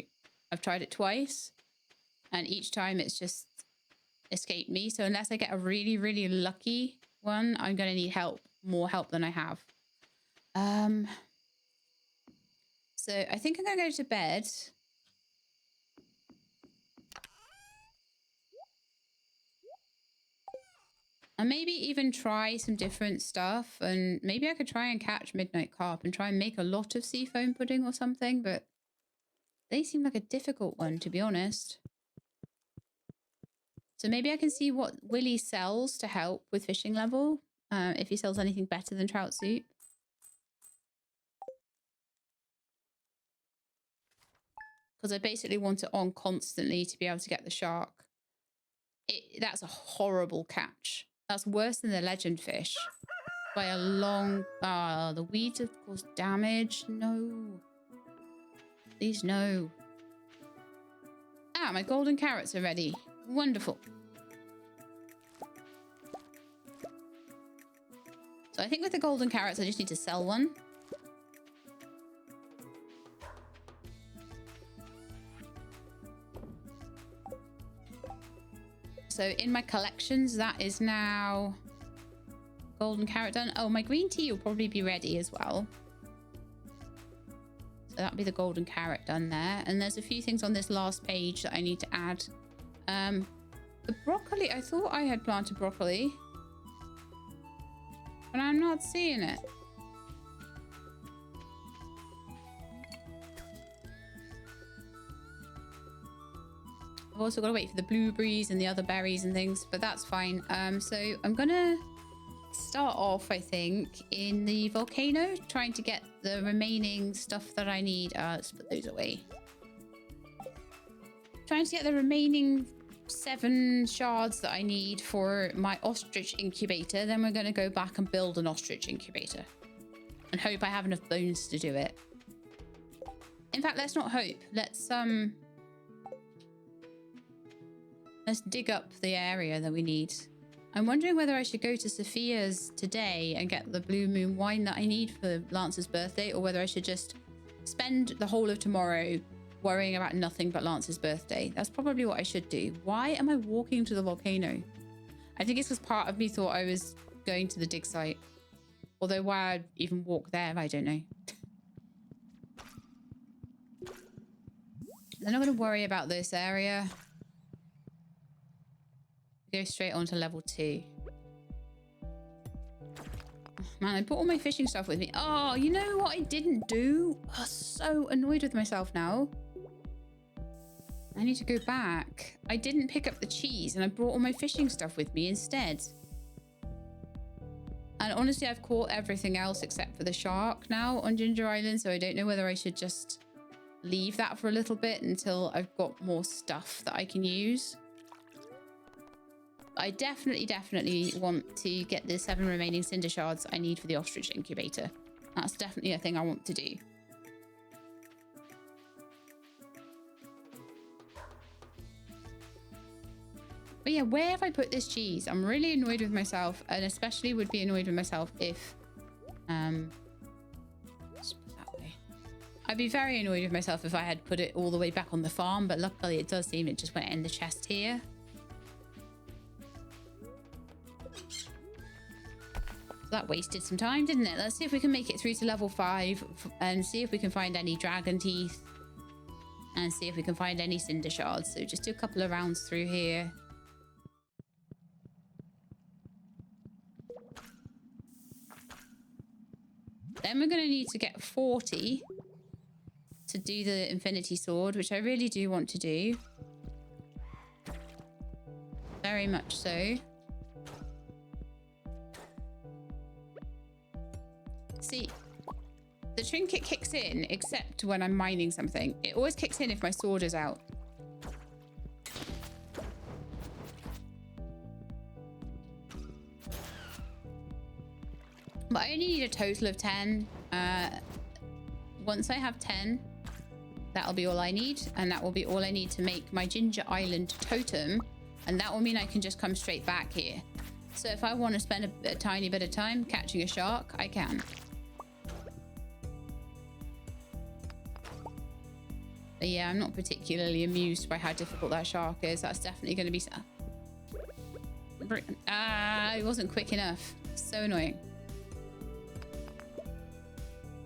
I've tried it twice, and each time it's just escaped me. So unless I get a really, really lucky one, I'm going to need help, more help than I have. So I think I'm going to go to bed. And maybe even try some different stuff. And maybe I could try and catch midnight carp and try and make a lot of sea foam pudding or something. But they seem like a difficult one, to be honest. So maybe I can see what Willie sells to help with fishing level. If he sells anything better than trout soup. Because I basically want it on constantly to be able to get the shark. That's a horrible catch. That's worse than the legend fish by a long... the weeds have caused damage. No. Please, no. Ah, my golden carrots are ready. Wonderful. So I think with the golden carrots, I just need to sell one. So in my collections, that is now golden carrot done. Oh, my green tea will probably be ready as well. So that'll be the golden carrot done there. And there's a few things on this last page that I need to add. The broccoli, I thought I had planted broccoli, but I'm not seeing it. I've also got to wait for the blueberries and the other berries and things, but that's fine. So I'm gonna start off, I think, in the volcano, trying to get the remaining stuff that I need. Let's put those away. Trying to get the remaining 7 shards that I need for my ostrich incubator. Then we're going to go back and build an ostrich incubator and hope I have enough bones to do it. In fact, let's not hope. Let's dig up the area that we need. I'm wondering whether I should go to Sophia's today and get the blue moon wine that I need for Lance's birthday, or whether I should just spend the whole of tomorrow worrying about nothing but Lance's birthday. That's probably what I should do. Why am I walking to the volcano? I think it's because part of me thought I was going to the dig site. Although why I'd even walk there, I don't know. Then I'm going to worry about this area. Go straight on to level 2. Man, I brought all my fishing stuff with me. Oh, you know what I didn't do? I'm so annoyed with myself now. I need to go back. I didn't pick up the cheese and I brought all my fishing stuff with me instead. And honestly, I've caught everything else except for the shark now on Ginger Island, so I don't know whether I should just leave that for a little bit until I've got more stuff that I can use. I definitely want to get the 7 remaining cinder shards I need for the ostrich incubator. That's definitely a thing I want to do. But yeah, where have I put this cheese? I'm really annoyed with myself, and especially would be annoyed with myself if... let's put it that way. I'd be very annoyed with myself if I had put it all the way back on the farm, but luckily it does seem it just went in the chest here. So that wasted some time, didn't it? Let's see if we can make it through to level 5 and see if we can find any dragon teeth and see if we can find any cinder shards. So just do a couple of rounds through here. Then we're going to need to get 40 to do the infinity sword, which I really do want to do. Very much so. See, the trinket kicks in except when I'm mining something. It always kicks in if my sword is out. But I only need a total of 10. Once I have 10, that'll be all I need. And that will be all I need to make my Ginger Island totem. And that will mean I can just come straight back here. So if I want to spend a tiny bit of time catching a shark, I can. But yeah, I'm not particularly amused by how difficult that shark is. That's definitely going to be... it wasn't quick enough. So annoying.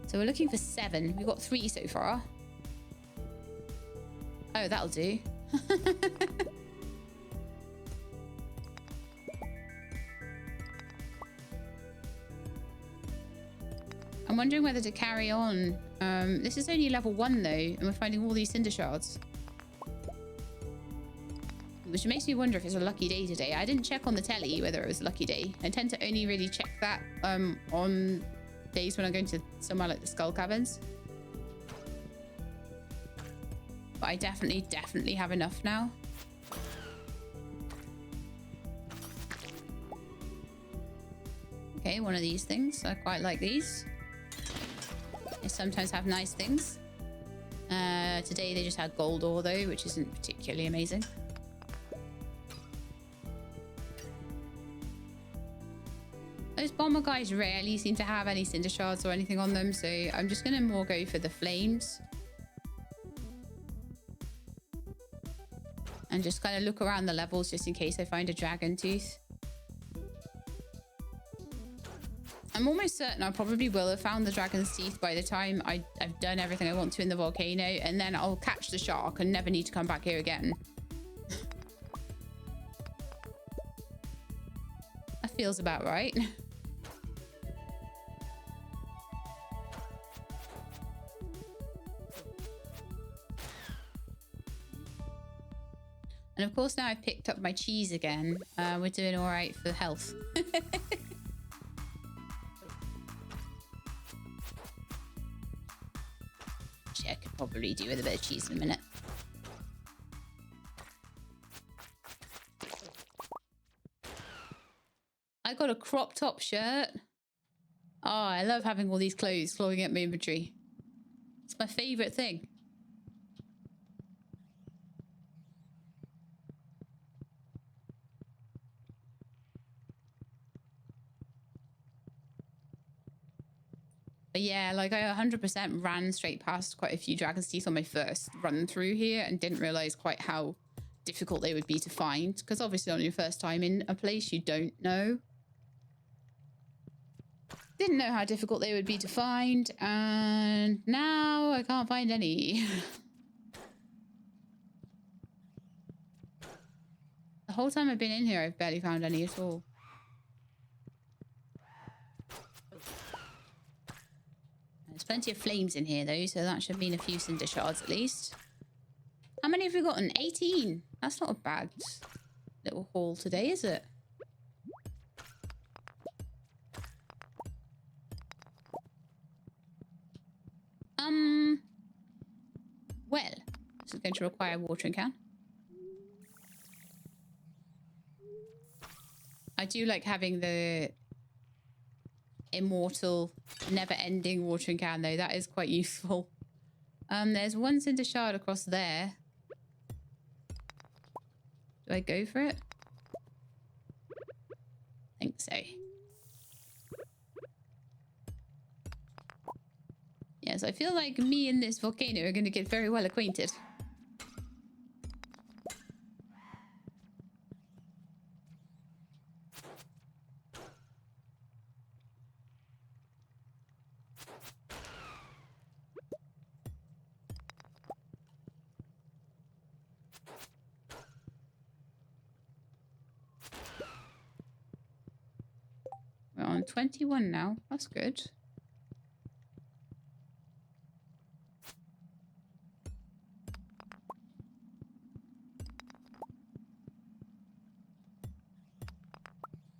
So we're looking for 7. We've got 3 so far. Oh, that'll do. I'm wondering whether to carry on. This is only level 1 though, and we're finding all these cinder shards. Which makes me wonder if it's a lucky day today. I didn't check on the telly whether it was a lucky day. I tend to only really check that on days when I'm going to somewhere like the Skull Caverns. But I definitely have enough now. Okay, one of these things. I quite like these. They sometimes have nice things. Today they just had gold ore though, which isn't particularly amazing. Those bomber guys rarely seem to have any cinder shards or anything on them, so I'm just going to more go for the flames. And just kind of look around the levels just in case I find a dragon tooth. I'm almost certain I probably will have found the dragon's teeth by the time I've done everything I want to in the volcano, and then I'll catch the shark and never need to come back here again. That feels about right. And of course now I've picked up my cheese again. We're doing all right for health. I could probably do with a bit of cheese in a minute. I got a crop top shirt. Oh, I love having all these clothes clogging up my inventory. It's my favorite thing. But yeah, like I 100% ran straight past quite a few dragon's teeth on my first run through here and didn't realize quite how difficult they would be to find. Because obviously on your first time in a place, you don't know. Didn't know how difficult they would be to find. And now I can't find any. The whole time I've been in here, I've barely found any at all. There's plenty of flames in here, though, so that should mean a few cinder shards at least. How many have we gotten? 18. That's not a bad little haul today, is it? Well, this is going to require a watering can. I do like having the immortal, never-ending watering can, though. That is quite useful. There's one cinder shard across there. Do I go for it? I think so. Yes, I feel like me and this volcano are going to get very well acquainted. We're on 21 now. That's good.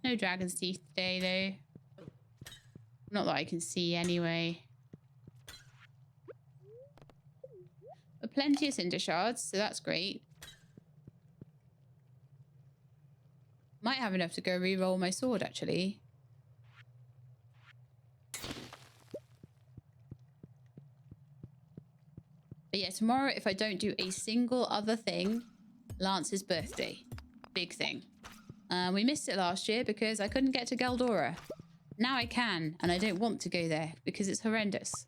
No dragon's teeth today, though. Not that I can see anyway. But plenty of cinder shards, so that's great. Might have enough to go re-roll my sword, actually. But yeah, tomorrow, if I don't do a single other thing, Lance's birthday. Big thing. We missed it last year because I couldn't get to Galdora. Now I can, and I don't want to go there because it's horrendous.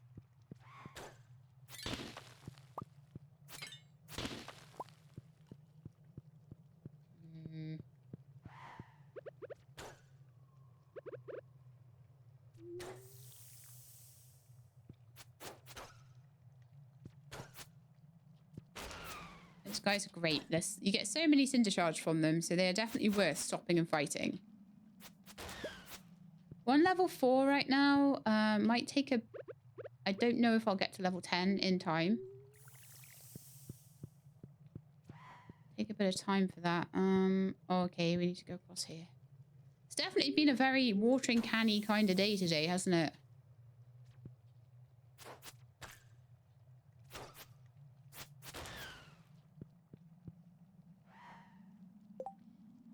Those guys are great. You get so many cinder shards from them, so they are definitely worth stopping and fighting. We're on level 4 right now. Might take a... I don't know if I'll get to level 10 in time. Take a bit of time for that. Okay, we need to go across here. It's definitely been a very watering canny kind of day today, hasn't it?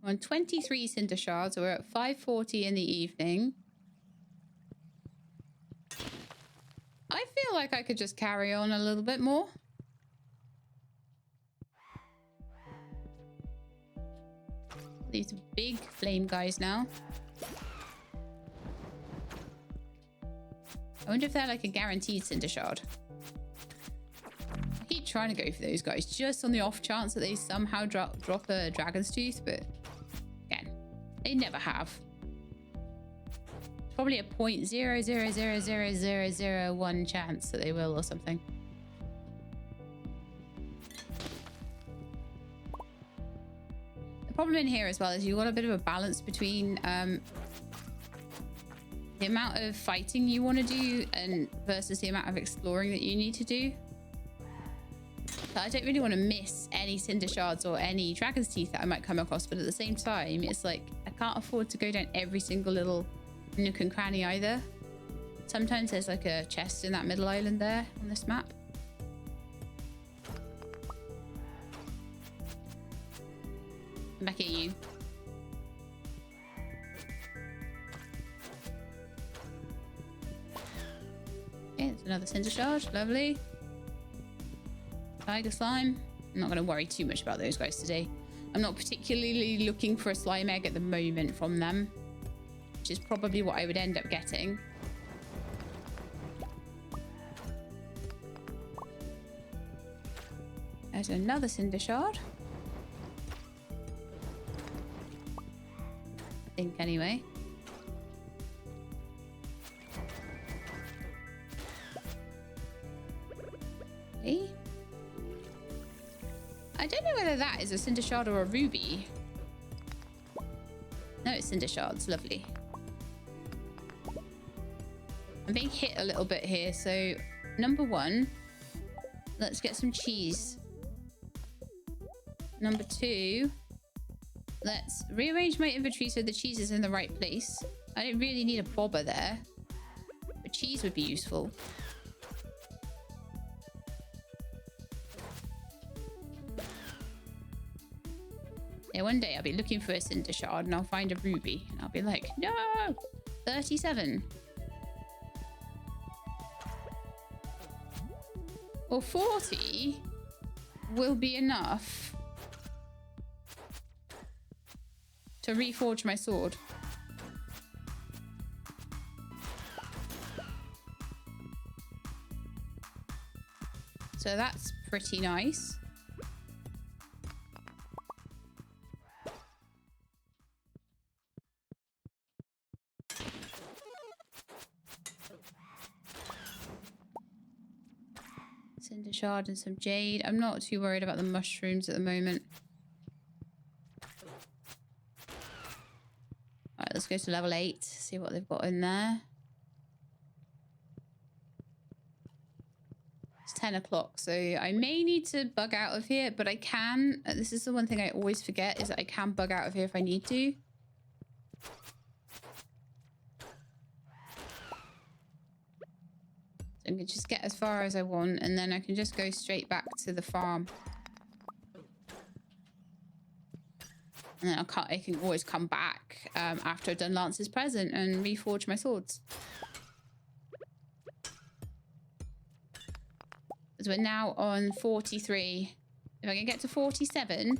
We're on 23 cinder shards. So we're at 5:40 in the evening. like I could just carry on a little bit more. These big flame guys now. I wonder if they're like a guaranteed cinder shard. I keep trying to go for those guys just on the off chance that they somehow drop a dragon's tooth, but again, they never have. It's probably a 0.0000001 chance that they will or something. The problem in here as well is you've got a bit of a balance between the amount of fighting you want to do and versus the amount of exploring that you need to do. So I don't really want to miss any cinder shards or any dragon's teeth that I might come across, but at the same time, it's like I can't afford to go down every single little nook and cranny either. Sometimes there's like a chest in that middle island there on this map. I'm back at you. Okay, there's another cinder shard. Lovely. Tiger slime. I'm not going to worry too much about those guys today. I'm not particularly looking for a slime egg at the moment from them, which is probably what I would end up getting. There's another cinder shard. I think anyway. Okay. I don't know whether that is a cinder shard or a ruby. No, it's cinder shards. Lovely. I'm being hit a little bit here. So, number one, let's get some cheese. Number two, let's rearrange my inventory so the cheese is in the right place. I don't really need a bobber there, but cheese would be useful. Yeah, one day I'll be looking for a cinder shard and I'll find a ruby and I'll be like, no, 37. Well, 40 will be enough to reforge my sword. So that's pretty nice. Cinder shard and some jade. I'm not too worried about the mushrooms at the moment. Alright, let's go to level 8. See what they've got in there. It's 10 o'clock, so I may need to bug out of here, but I can. This is the one thing I always forget, is that I can bug out of here if I need to. I can just get as far as I want, and then I can just go straight back to the farm. And then I can always come back after I've done Lance's present and reforge my swords. So we're now on 43. If I can get to 47,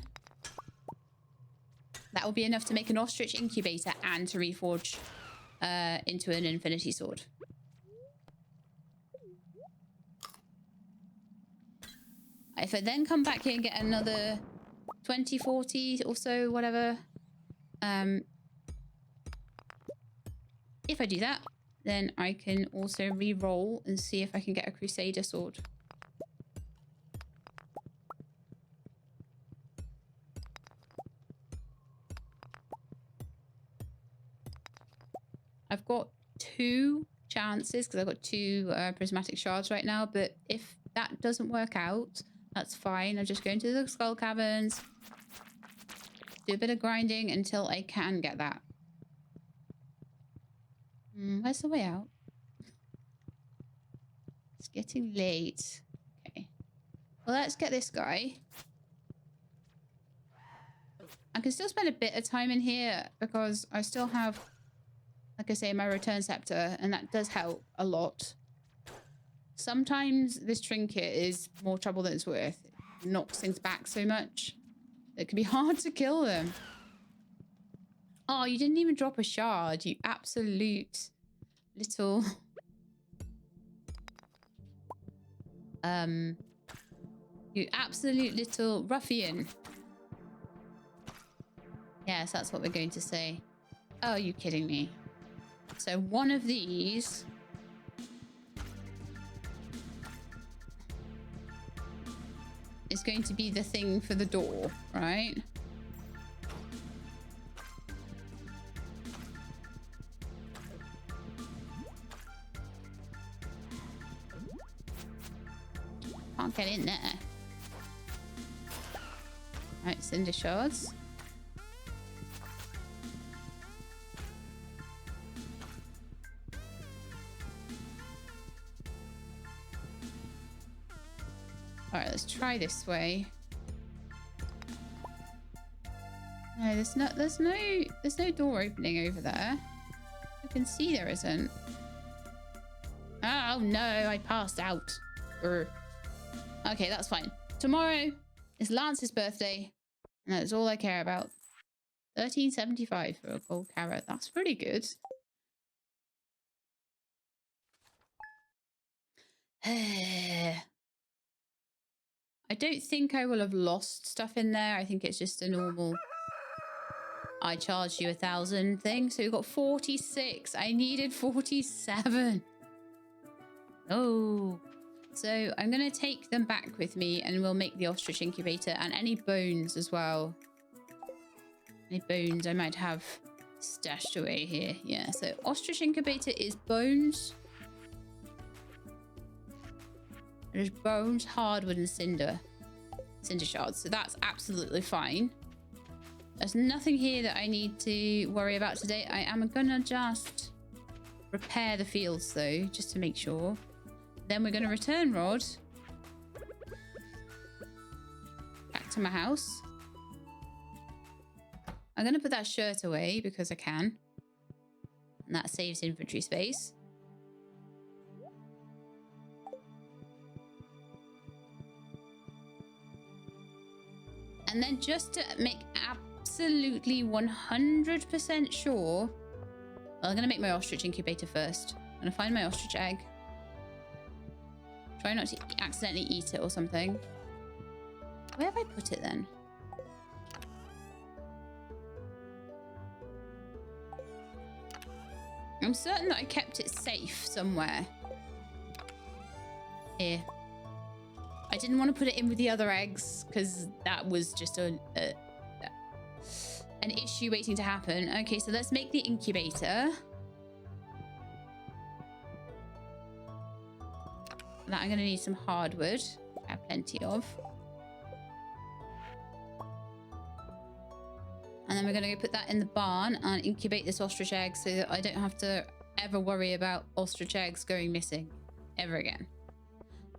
that will be enough to make an ostrich incubator and to reforge into an infinity sword. If I then come back here and get another 20, 40 or so, whatever. If I do that, then I can also re-roll and see if I can get a Crusader sword. I've got 2 chances because I've got 2 prismatic shards right now, but if that doesn't work out, that's fine. I'll just go into the skull caverns, do a bit of grinding until I can get that. Where's the way out? It's getting late. Okay. Well, let's get this guy. I can still spend a bit of time in here because I still have, like I say, my return scepter, and that does help a lot. Sometimes this trinket is more trouble than it's worth. It knocks things back so much. It can be hard to kill them. Oh, you didn't even drop a shard, you absolute little... You absolute little ruffian. Yes, that's what we're going to say. Oh, are you kidding me? So one of these... is going to be the thing for the door, right? Can't get in there. Right, cinder shards. All right, let's try this way. No, there's no door opening over there. I can see there isn't. Oh no, I passed out. Okay, that's fine. Tomorrow is Lance's birthday, and that's all I care about. 13.75 for a gold carrot. That's pretty good. I don't think I will have lost stuff in there. I think it's just a normal I charged you 1,000 thing. So we've got 46. I needed 47. Oh. So I'm going to take them back with me and we'll make the ostrich incubator and any bones as well. Any bones I might have stashed away here. Yeah, so ostrich incubator is bones. There's bones, hardwood, and cinder shards. So that's absolutely fine. There's nothing here that I need to worry about today. I am gonna just repair the fields though, just to make sure. Then we're gonna return Rod back to my house. I'm gonna put that shirt away because I can. And that saves inventory space. And then just to make absolutely 100% sure, well, I'm going to make my ostrich incubator first. I'm going to find my ostrich egg. Try not to accidentally eat it or something. Where have I put it then? I'm certain that I kept it safe somewhere. Here. I didn't want to put it in with the other eggs because that was just an issue waiting to happen. Okay, so let's make the incubator. For that I'm going to need some hardwood. I have plenty of. And then we're going to go put that in the barn and incubate this ostrich egg so that I don't have to ever worry about ostrich eggs going missing ever again.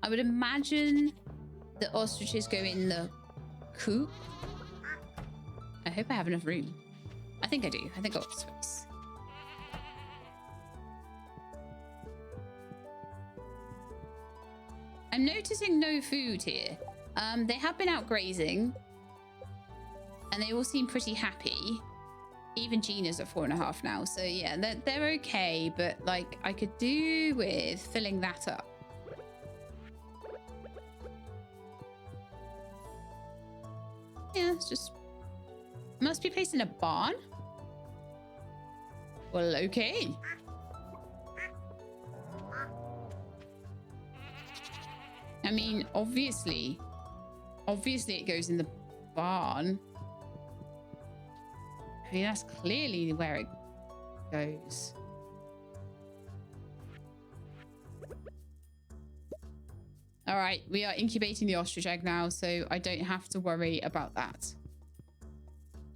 I would imagine the ostriches go in the coop. I hope I have enough room. I think I do. I think I've got space. I'm noticing no food here. They have been out grazing. And they all seem pretty happy. Even Gina's at 4.5 now. So yeah, they're okay. But like, I could do with filling that up. Yeah, it's just... Must be placed in a barn? Well, okay. I mean, obviously it goes in the barn. I mean, that's clearly where it goes. All right, we are incubating the ostrich egg now, so I don't have to worry about that.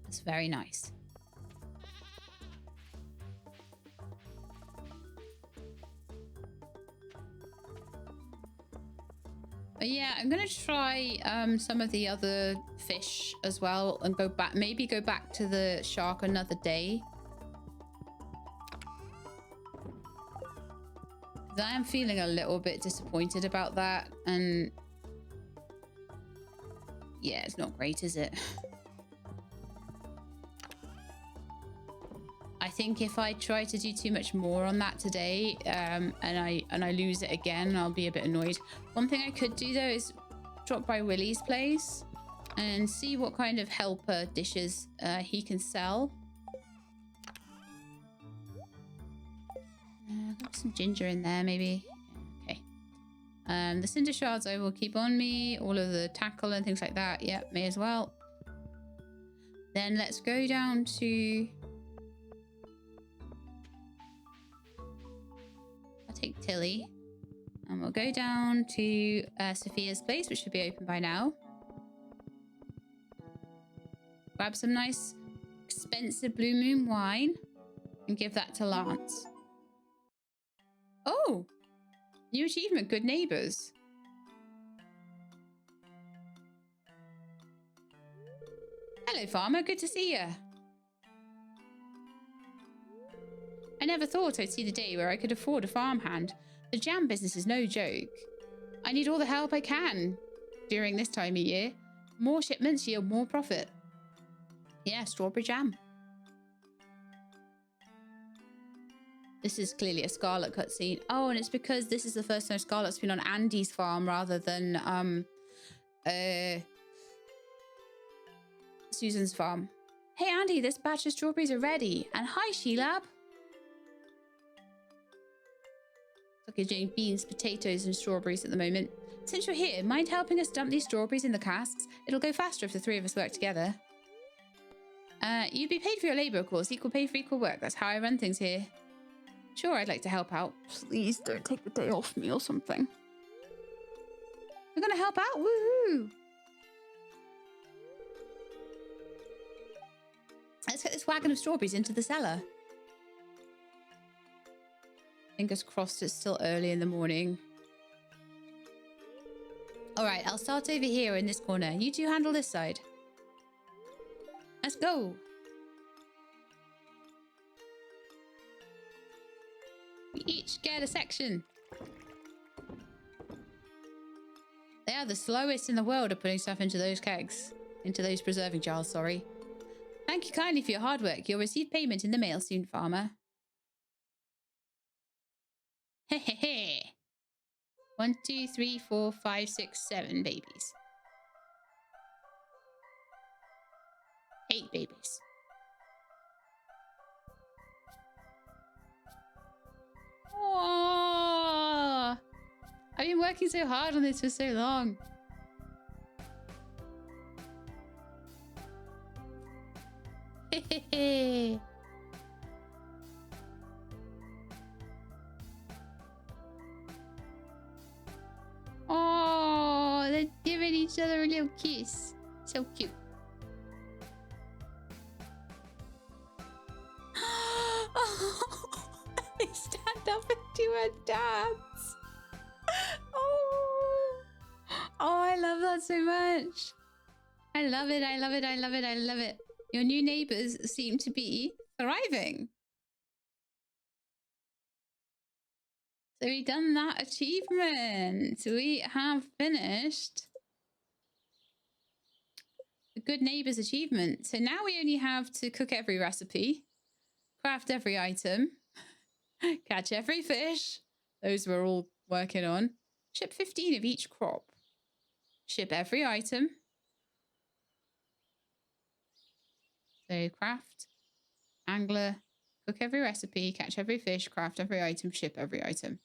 That's very nice. But yeah, I'm gonna try some of the other fish as well and go back, maybe go back to the shark another day. I am feeling a little bit disappointed about that. And yeah, it's not great, is it? I think if I try to do too much more on that today, and I lose it again, I'll be a bit annoyed. One thing I could do though is drop by Willie's place and see what kind of helper dishes he can sell. Got some ginger in there, maybe. Okay. The cinder shards I will keep on me. All of the tackle and things like that. Yep, may as well. Then let's go down to... I'll take Tilly. And we'll go down to Sophia's place, which should be open by now. Grab some nice, expensive Blue Moon wine and give that to Lance. Oh! New achievement, good neighbours. Hello, farmer. Good to see you. I never thought I'd see the day where I could afford a farmhand. The jam business is no joke. I need all the help I can during this time of year. More shipments yield more profit. Yeah, strawberry jam. This is clearly a Scarlet cutscene. Oh, and it's because this is the first time Scarlet's been on Andy's farm rather than Susan's farm. Hey Andy, this batch of strawberries are ready. And hi Sheelab. Like you're doing beans, potatoes, and strawberries at the moment. Since you're here, mind helping us dump these strawberries in the casks? It'll go faster if the three of us work together. You'd be paid for your labour, of course. Equal pay for equal work. That's how I run things here. Sure, I'd like to help out. Please don't take the day off me or something. We're gonna help out? Woohoo! Let's get this wagon of strawberries into the cellar. Fingers crossed it's still early in the morning. All right, I'll start over here in this corner. You two handle this side. Let's go. We each get a section. They are the slowest in the world at putting stuff into those kegs. Into those preserving jars, sorry. Thank you kindly for your hard work. You'll receive payment in the mail soon, farmer. Hehehe. 1, 2, 3, 4, 5, 6, 7 babies. 8 babies. Oh, I've been working so hard on this for so long. Hehehe. Oh, they're giving each other a little kiss. So cute. Oh, they stand up and do a dance. Oh, I love that so much. I love it. I love it. I love it. I love it. Your new neighbors seem to be thriving. So we've done that achievement. We have finished the Good Neighbors achievement. So now we only have to cook every recipe, craft every item, catch every fish. Those we're all working on. Ship 15 of each crop. Ship every item. So craft, angler, cook every recipe, catch every fish, craft every item, ship every item.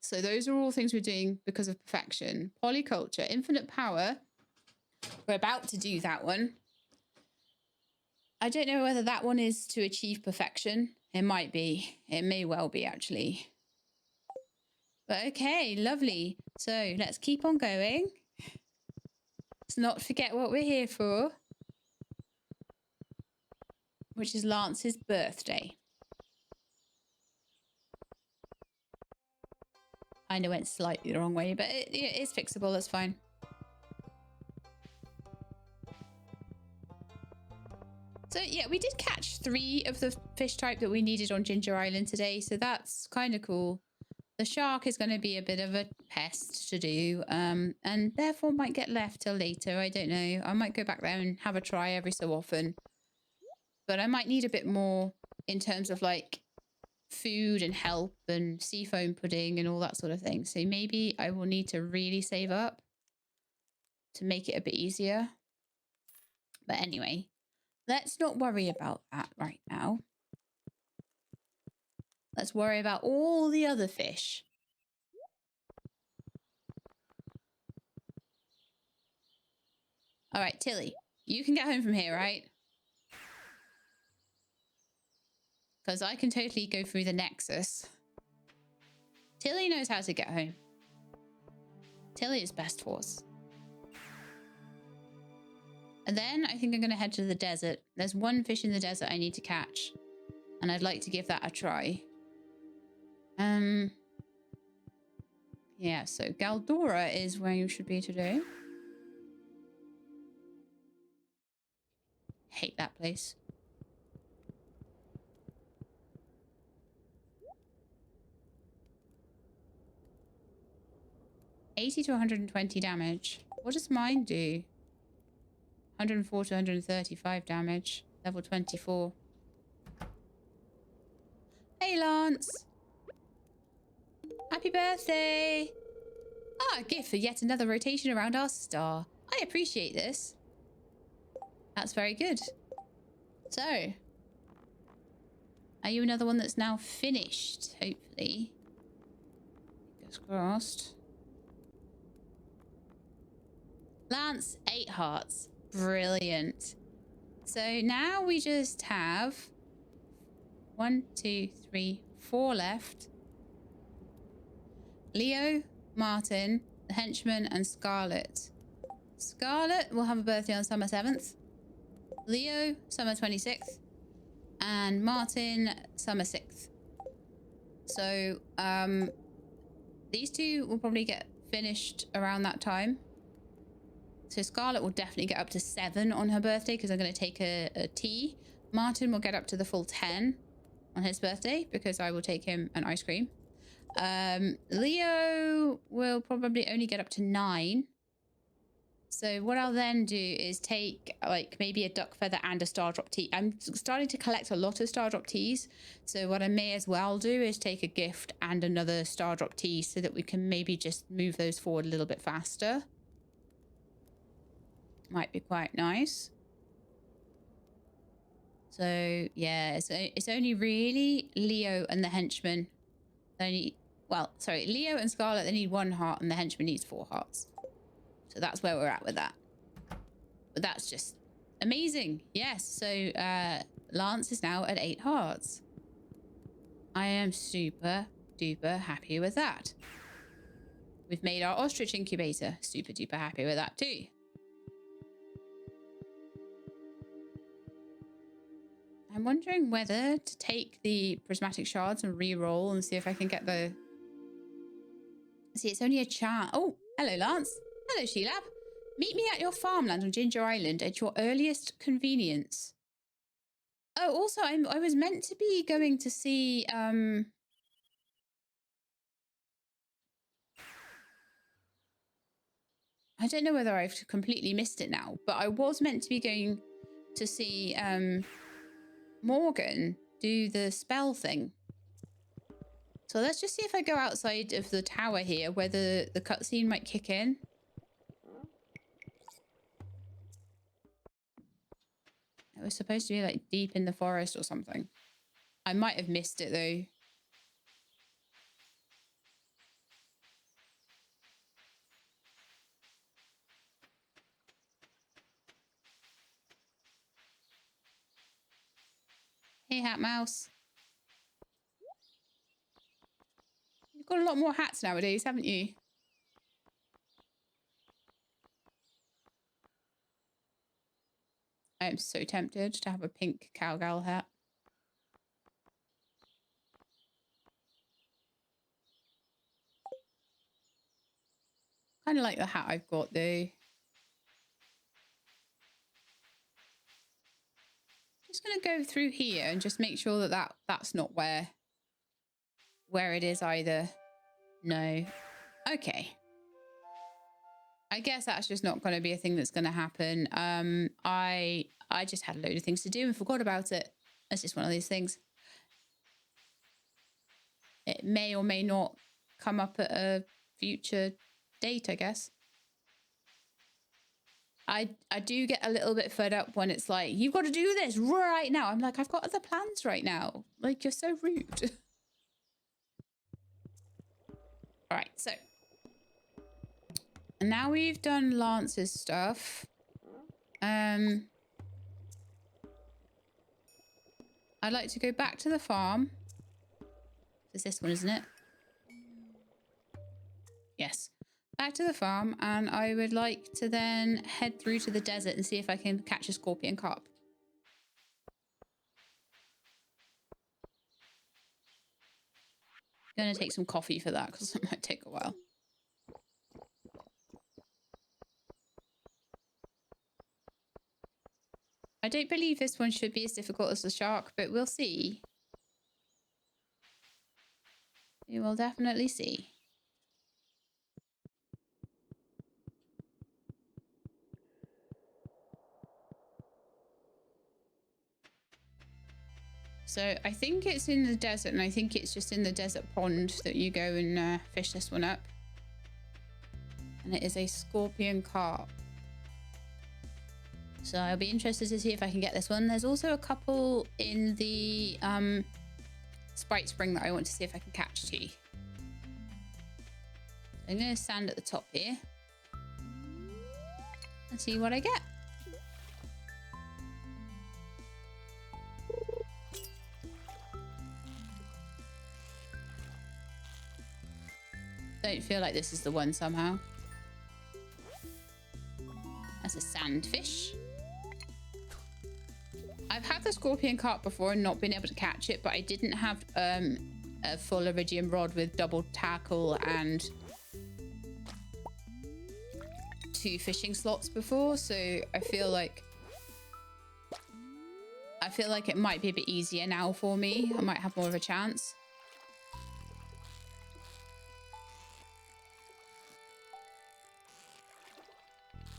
So those are all things we're doing because of perfection. Polyculture, infinite power. We're about to do that one. I don't know whether that one is to achieve perfection. It might be. It may well be, actually. But okay, lovely. So let's keep on going. Let's not forget what we're here for, which is Lance's birthday. I know it went slightly the wrong way, but it is fixable. That's fine. So yeah, we did catch 3 of the fish type that we needed on Ginger Island today, so that's kind of cool. The shark is going to be a bit of a pest to do, and therefore might get left till later. I don't know. I might go back there and have a try every so often. But I might need a bit more in terms of like food and help and sea foam pudding and all that sort of thing. So maybe I will need to really save up to make it a bit easier. But anyway, let's not worry about that right now. Let's worry about all the other fish. All right, Tilly, you can get home from here, right? Because I can totally go through the Nexus. Tilly knows how to get home. Tilly is best horse. And then I think I'm going to head to the desert. There's one fish in the desert I need to catch. And I'd like to give that a try. Yeah, so Galdora is where you should be today. Hate that place. $80 to 120 damage. What does mine do? 104 to 135 damage. Level 24. Hey, Lance. Happy birthday. Ah, a gift for yet another rotation around our star. I appreciate this. That's very good. So, are you another one that's now finished? Hopefully. Fingers crossed. Lance, 8 hearts. Brilliant. So now we just have 1, 2, 3, 4 left. Leo, Martin, the henchman, and Scarlet. Scarlet will have a birthday on summer 7th. Leo, summer 26th. And Martin, summer 6th. So, these two will probably get finished around that time. So Scarlet will definitely get up to 7 on her birthday because I'm going to take a tea. Martin will get up to the full 10 on his birthday because I will take him an ice cream. Leo will probably only get up to 9. So what I'll then do is take like maybe a duck feather and a star drop tea. I'm starting to collect a lot of star drop teas. So what I may as well do is take a gift and another star drop tea so that we can maybe just move those forward a little bit faster. Might be quite nice. So yeah, it's only really Leo and the henchman. Leo and Scarlet, they need 1 heart and the henchman needs 4 hearts. So that's where we're at with that. But that's just amazing. Yes, so Lance is now at 8 hearts. I am super duper happy with that. We've made our ostrich incubator. Super duper happy with that too. I'm wondering whether to take the prismatic shards and re-roll and see if I can get the... See, it's only a chance. Oh, hello, Lance. Hello, Sheelab. Meet me at your farmland on Ginger Island at your earliest convenience. Oh, also, I was meant to be going to see... I don't know whether I've completely missed it now, but I was meant to be going to see... Morgan do the spell thing. So let's just see if I go outside of the tower here, whether the cutscene might kick in. It was supposed to be like deep in the forest or something. I might have missed it though. Hey, Hat Mouse. You've got a lot more hats nowadays, haven't you? I am so tempted to have a pink cowgirl hat. Kind of like the hat I've got though. Just going to go through here and just make sure that, that's not where it is either. No. Okay. I guess that's just not going to be a thing that's going to happen. I just had a load of things to do and forgot about it. It's just one of these things. It may or may not come up at a future date, I guess. I do get a little bit fed up when it's like, you've got to do this right now. I'm like, I've got other plans right now. Like, you're so rude. All right, so. And now we've done Lance's stuff. I'd like to go back to the farm. It's this one, isn't it? Yes. Back to the farm, and I would like to then head through to the desert and see if I can catch a scorpion carp. Gonna take some coffee for that because it might take a while. I don't believe this one should be as difficult as the shark, but we'll see. We will definitely see. So I think it's in the desert, and I think it's just in the desert pond that you go and fish this one up. And it is a scorpion carp. So I'll be interested to see if I can get this one. There's also a couple in the Sprite Spring that I want to see if I can catch too. I'm going to stand at the top here and see what I get. Don't feel like this is the one somehow. That's a sandfish. I've had the scorpion carp before and not been able to catch it, but I didn't have a full iridium rod with double tackle and 2 fishing slots before, so I feel like it might be a bit easier now for me. I might have more of a chance.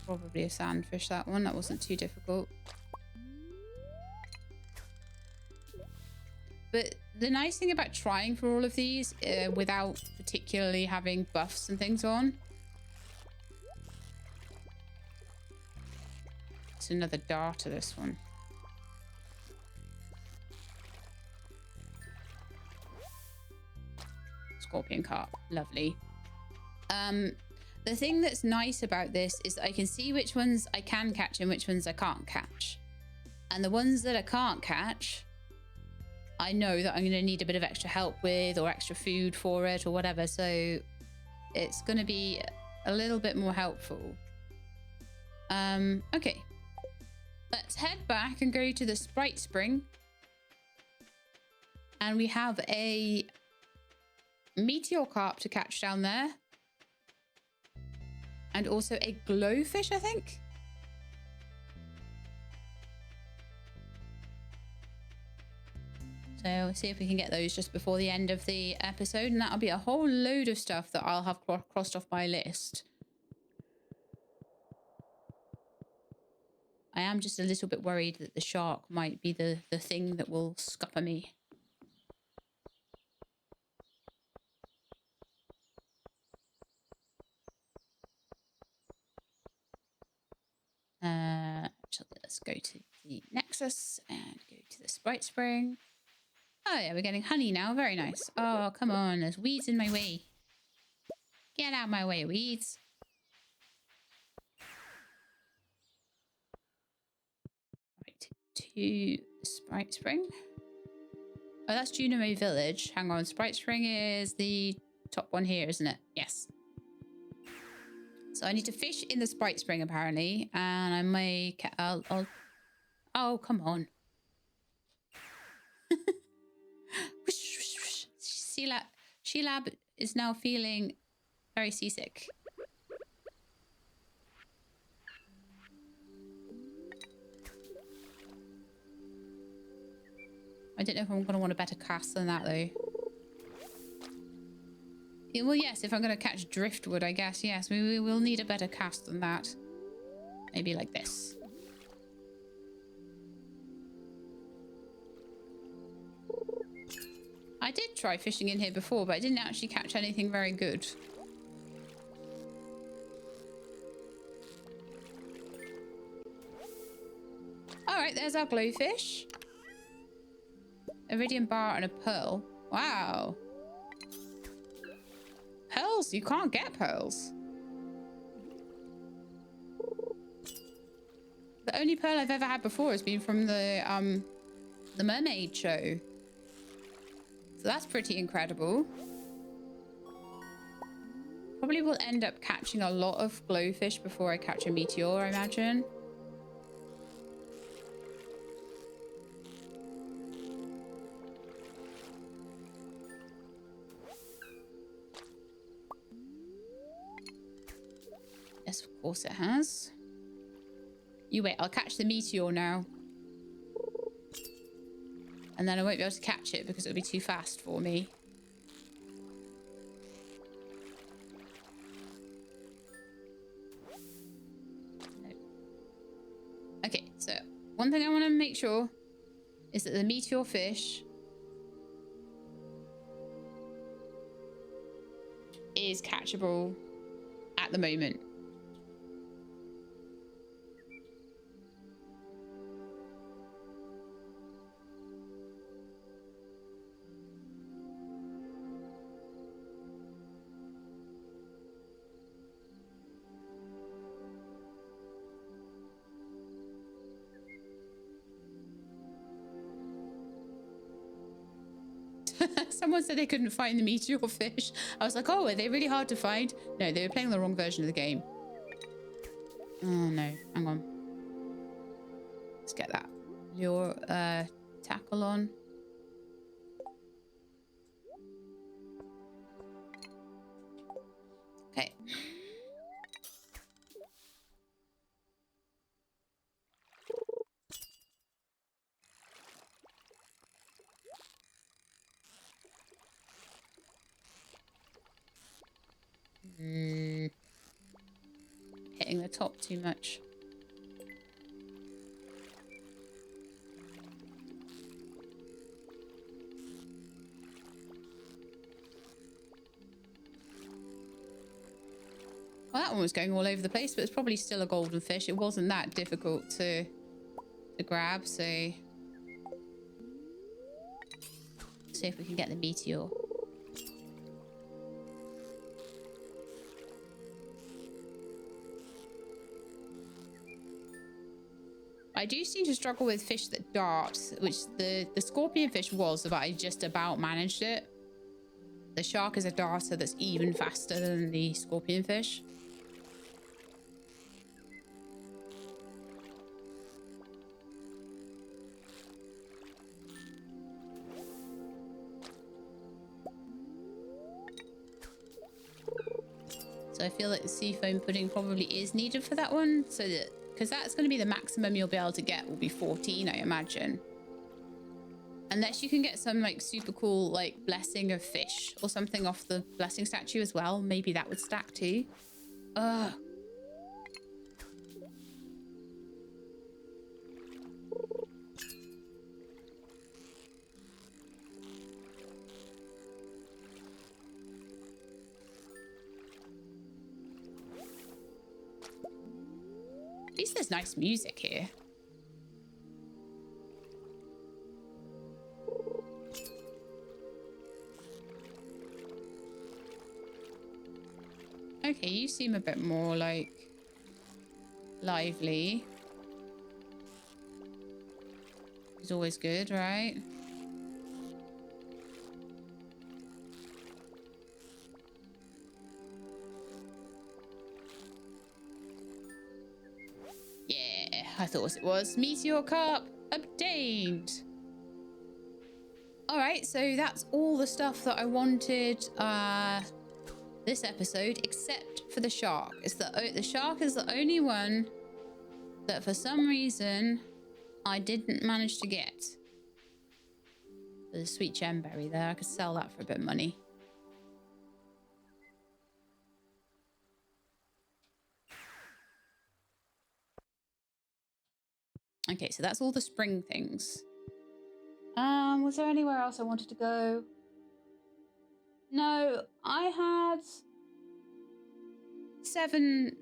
Probably a sandfish, that one. That wasn't too difficult. But the nice thing about trying for all of these without particularly having buffs and things on. It's another darter, this one. Scorpion carp. Lovely. The thing that's nice about this is I can see which ones I can catch and which ones I can't catch. And the ones that I can't catch, I know that I'm going to need a bit of extra help with or extra food for it or whatever. So it's going to be a little bit more helpful. Okay. Let's head back and go to the Sprite Spring. And we have a meteor carp to catch down there. And also a glowfish, I think. So we'll see if we can get those just before the end of the episode. And that'll be a whole load of stuff that I'll have crossed off my list. I am just a little bit worried that the shark might be the thing that will scupper me. So let's go to the Nexus and go to the Sprite Spring. Oh yeah, we're getting honey now. Very nice. Oh, come on. There's weeds in my way. Get out of my way, weeds. Right, to the Sprite Spring. Oh, that's Junimo Village. Hang on. Sprite Spring is the top one here, isn't it? Yes. So I need to fish in the Sprite Spring, apparently. And I may... I'll... Oh, come on. Sheilab is now feeling very seasick. I don't know if I'm going to want a better cast than that, though. Well, yes, if I'm going to catch driftwood, I guess. Yes, we will need a better cast than that. Maybe like this. I did try fishing in here before, but I didn't actually catch anything very good. Alright, there's our glowfish. Iridium bar and a pearl. Wow. Pearls? You can't get pearls. The only pearl I've ever had before has been from the mermaid show. So that's pretty incredible. Probably will end up catching a lot of glowfish before I catch a meteor, I imagine. Yes, of course it has. You wait, I'll catch the meteor now. And then I won't be able to catch it because it'll be too fast for me. No. Okay, so one thing I want to make sure is that the meteor fish is catchable at the moment. Someone said they couldn't find the meteor fish. I was like, oh, are they really hard to find? No, they were playing the wrong version of the game. Oh, no. Hang on. Let's get that. Your tackle on. Okay. Hitting the top too much. Well, that one was going all over the place, but it's probably still a golden fish. It wasn't that difficult to grab, so see if we can get the meteor. I do seem to struggle with fish that dart, which the scorpion fish was, but I just about managed it. The shark is a darter that's even faster than the scorpion fish. So I feel like the seafoam pudding probably is needed for that one, so that because that's going to be the maximum you'll be able to get will be 14, I imagine. Unless you can get some like super cool like blessing of fish or something off the blessing statue as well. Maybe that would stack too. Ugh. At least there's nice music here. Okay, you seem a bit more like lively. It's always good, right? Yeah, I thought it was. Meteor Carp obtained. All right, so that's all the stuff that I wanted this episode, except for the shark. It's the shark is the only one that for some reason I didn't manage to get. There's a sweet gemberry there. I could sell that for a bit of money. Okay, so that's all the spring things. Was there anywhere else I wanted to go? No, I had seven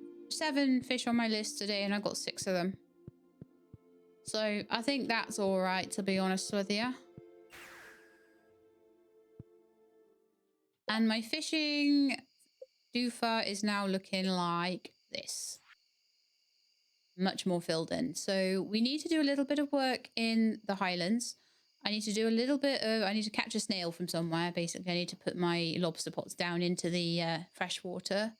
fish on my list today, and I got 6 of them. So I think that's all right, to be honest with you. And my fishing doofa is now looking like this. Much more filled in. So we need to do a little bit of work in the Highlands. I need to do a little bit of, I need to catch a snail from somewhere. Basically, I need to put my lobster pots down into the fresh water.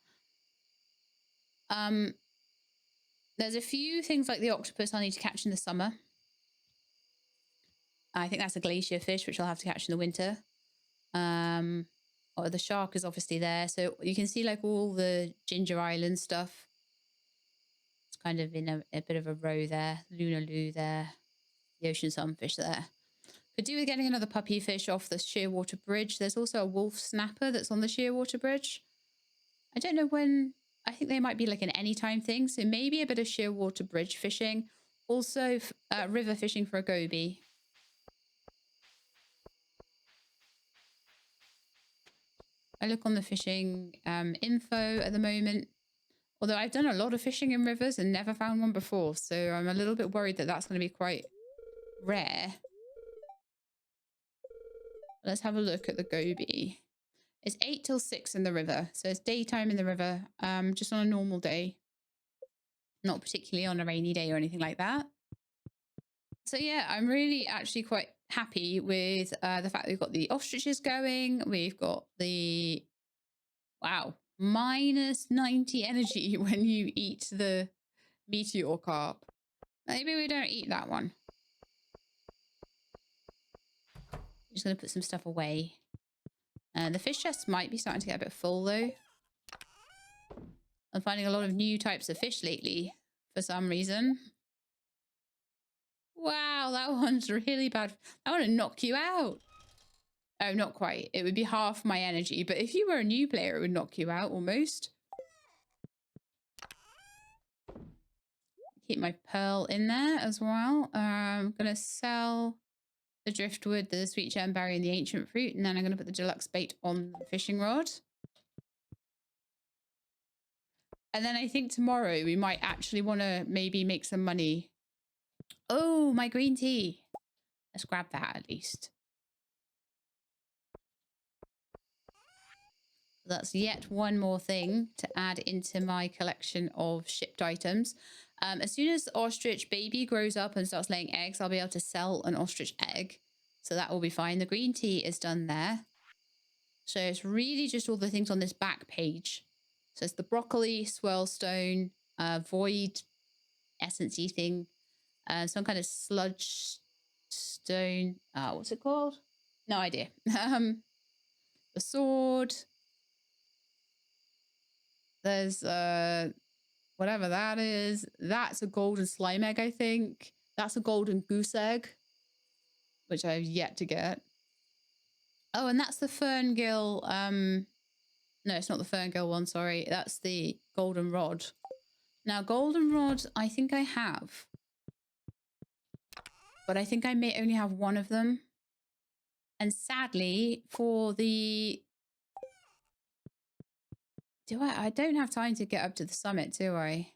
There's a few things like the octopus I need to catch in the summer. I think that's a glacier fish, which I'll have to catch in the winter. Or the shark is obviously there. So you can see like all the Ginger Island stuff. It's kind of in a bit of a row there. Luna Loo there. The ocean sunfish there. Could do with getting another puppy fish off the Shearwater Bridge. There's also a wolf snapper that's on the Shearwater Bridge. I don't know when. I think they might be like an anytime thing. So maybe a bit of Shearwater Bridge fishing. Also river fishing for a goby. I look on the fishing info at the moment. Although I've done a lot of fishing in rivers and never found one before. So I'm a little bit worried that that's going to be quite rare. Let's have a look at the goby. It's 8 till 6 in the river. So it's daytime in the river, just on a normal day. Not particularly on a rainy day or anything like that. So yeah, I'm really actually quite happy with the fact that we've got the ostriches going. We've got the, wow, minus 90 energy when you eat the meteor carp. Maybe we don't eat that one. I'm just going to put some stuff away. The fish chests might be starting to get a bit full though. I'm finding a lot of new types of fish lately for some reason. Wow, that one's really bad. I want to knock you out. Oh, not quite. It would be half my energy. But if you were a new player, it would knock you out almost. Keep my pearl in there as well. I'm going to sell the driftwood, the sweet gemberry, and the ancient fruit. And then I'm going to put the deluxe bait on the fishing rod. And then I think tomorrow we might actually want to maybe make some money. Oh, my green tea. Let's grab that at least. That's yet one more thing to add into my collection of shipped items. As soon as ostrich baby grows up and starts laying eggs, I'll be able to sell an ostrich egg. So that will be fine. The green tea is done there. So it's really just all the things on this back page. So it's the broccoli, swirlstone, void essence-y thing, some kind of sludge stone. What's it called? No idea. The sword. There's whatever that is. That's a golden slime egg, I think. That's a golden goose egg, which I have yet to get. Oh, and that's the ferngill. No, it's not the ferngill one, sorry. That's the golden rod. Now, golden rod, I think I have. But I think I may only have one of them. And sadly, for the... I don't have time to get up to the summit, do I?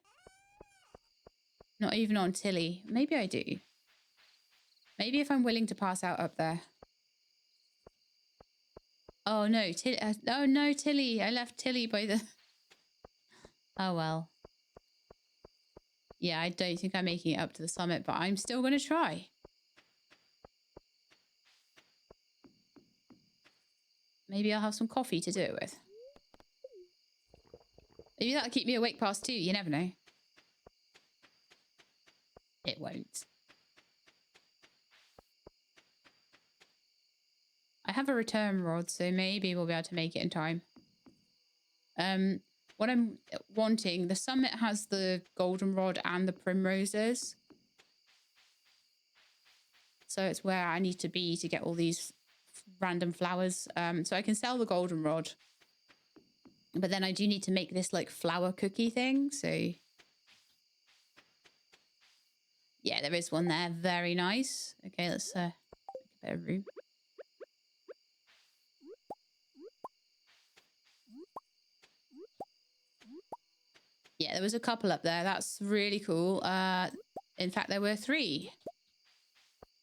Not even on Tilly. Maybe I do. Maybe if I'm willing to pass out up there. Oh no, oh no, Tilly. I left Tilly by the... Oh well. Yeah, I don't think I'm making it up to the summit, but I'm still going to try. Maybe I'll have some coffee to do it with. Maybe that'll keep me awake past 2. You never know. It won't. I have a return rod, so maybe we'll be able to make it in time. What I'm wanting, the summit has the goldenrod and the primroses. So it's where I need to be to get all these random flowers. So I can sell the goldenrod. But then I do need to make this like flower cookie thing. So yeah, Yeah, there is one there. Very nice. Okay, let's make a bit of room. Yeah, there was a couple up there. That's really cool. In fact, there were 3.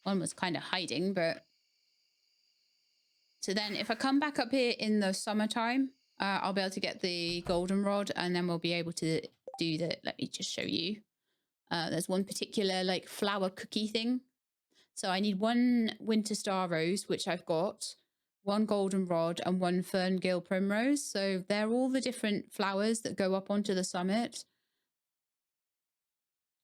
One was kind of hiding, but... So then if I come back up here in the summertime, I'll be able to get the goldenrod, and then we'll be able to do the... Let me just show you. There's one particular like flower cookie thing. So I need 1 winter star rose, which I've got, 1 goldenrod, and 1 ferngill primrose. So they're all the different flowers that go up onto the summit.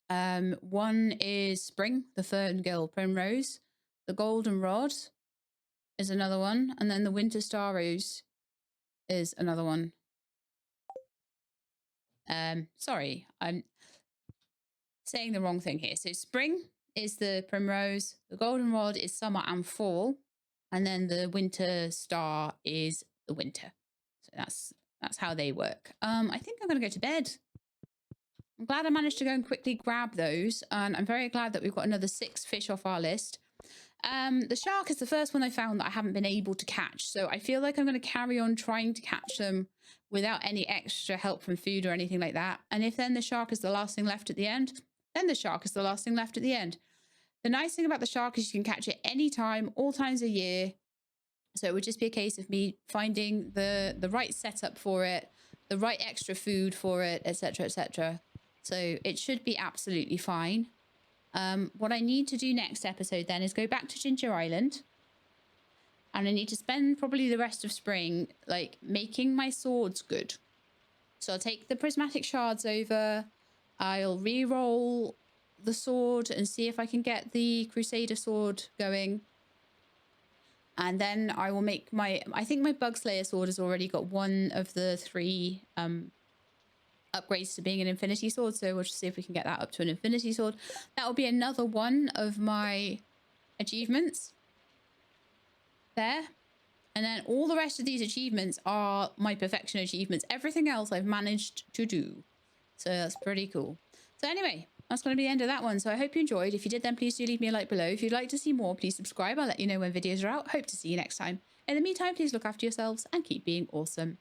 One is spring, the ferngill primrose. The goldenrod is another one, and then the winter star rose is another one. Sorry, I'm saying the wrong thing here. So spring is the primrose, the goldenrod is summer and fall, and then the winter star is the winter. So that's how they work. I think I'm gonna go to bed. I'm glad I managed to go and quickly grab those, and I'm very glad that we've got another 6 fish off our list. The shark is the first one I found that I haven't been able to catch, so I feel like I'm going to carry on trying to catch them without any extra help from food or anything like that. And if then the shark is the last thing left at the end, then the shark is the last thing left at the end. The nice thing about the shark is you can catch it anytime, all times of year. So it would just be a case of me finding the right setup for it, the right extra food for it, etc., etc. So it should be absolutely fine. What I need to do next episode then is go back to Ginger Island. And I need to spend probably the rest of spring, like, making my swords good. So I'll take the prismatic shards over. I'll re-roll the sword and see if I can get the Crusader sword going. And then I will make my... I think my Bug Slayer sword has already got 1 of the 3... upgrades to being an infinity sword, so we'll just see if we can get that up to an infinity sword. That will be another one of my achievements there, and then all the rest of these achievements are my perfection achievements. Everything else I've managed to do, so that's pretty cool. So anyway, that's going to be the end of that one. So I hope you enjoyed. If you did, then please do leave me a like below. If you'd like to see more, please subscribe. I'll let you know when videos are out. Hope to see you next time. In the meantime, please look after yourselves and keep being awesome.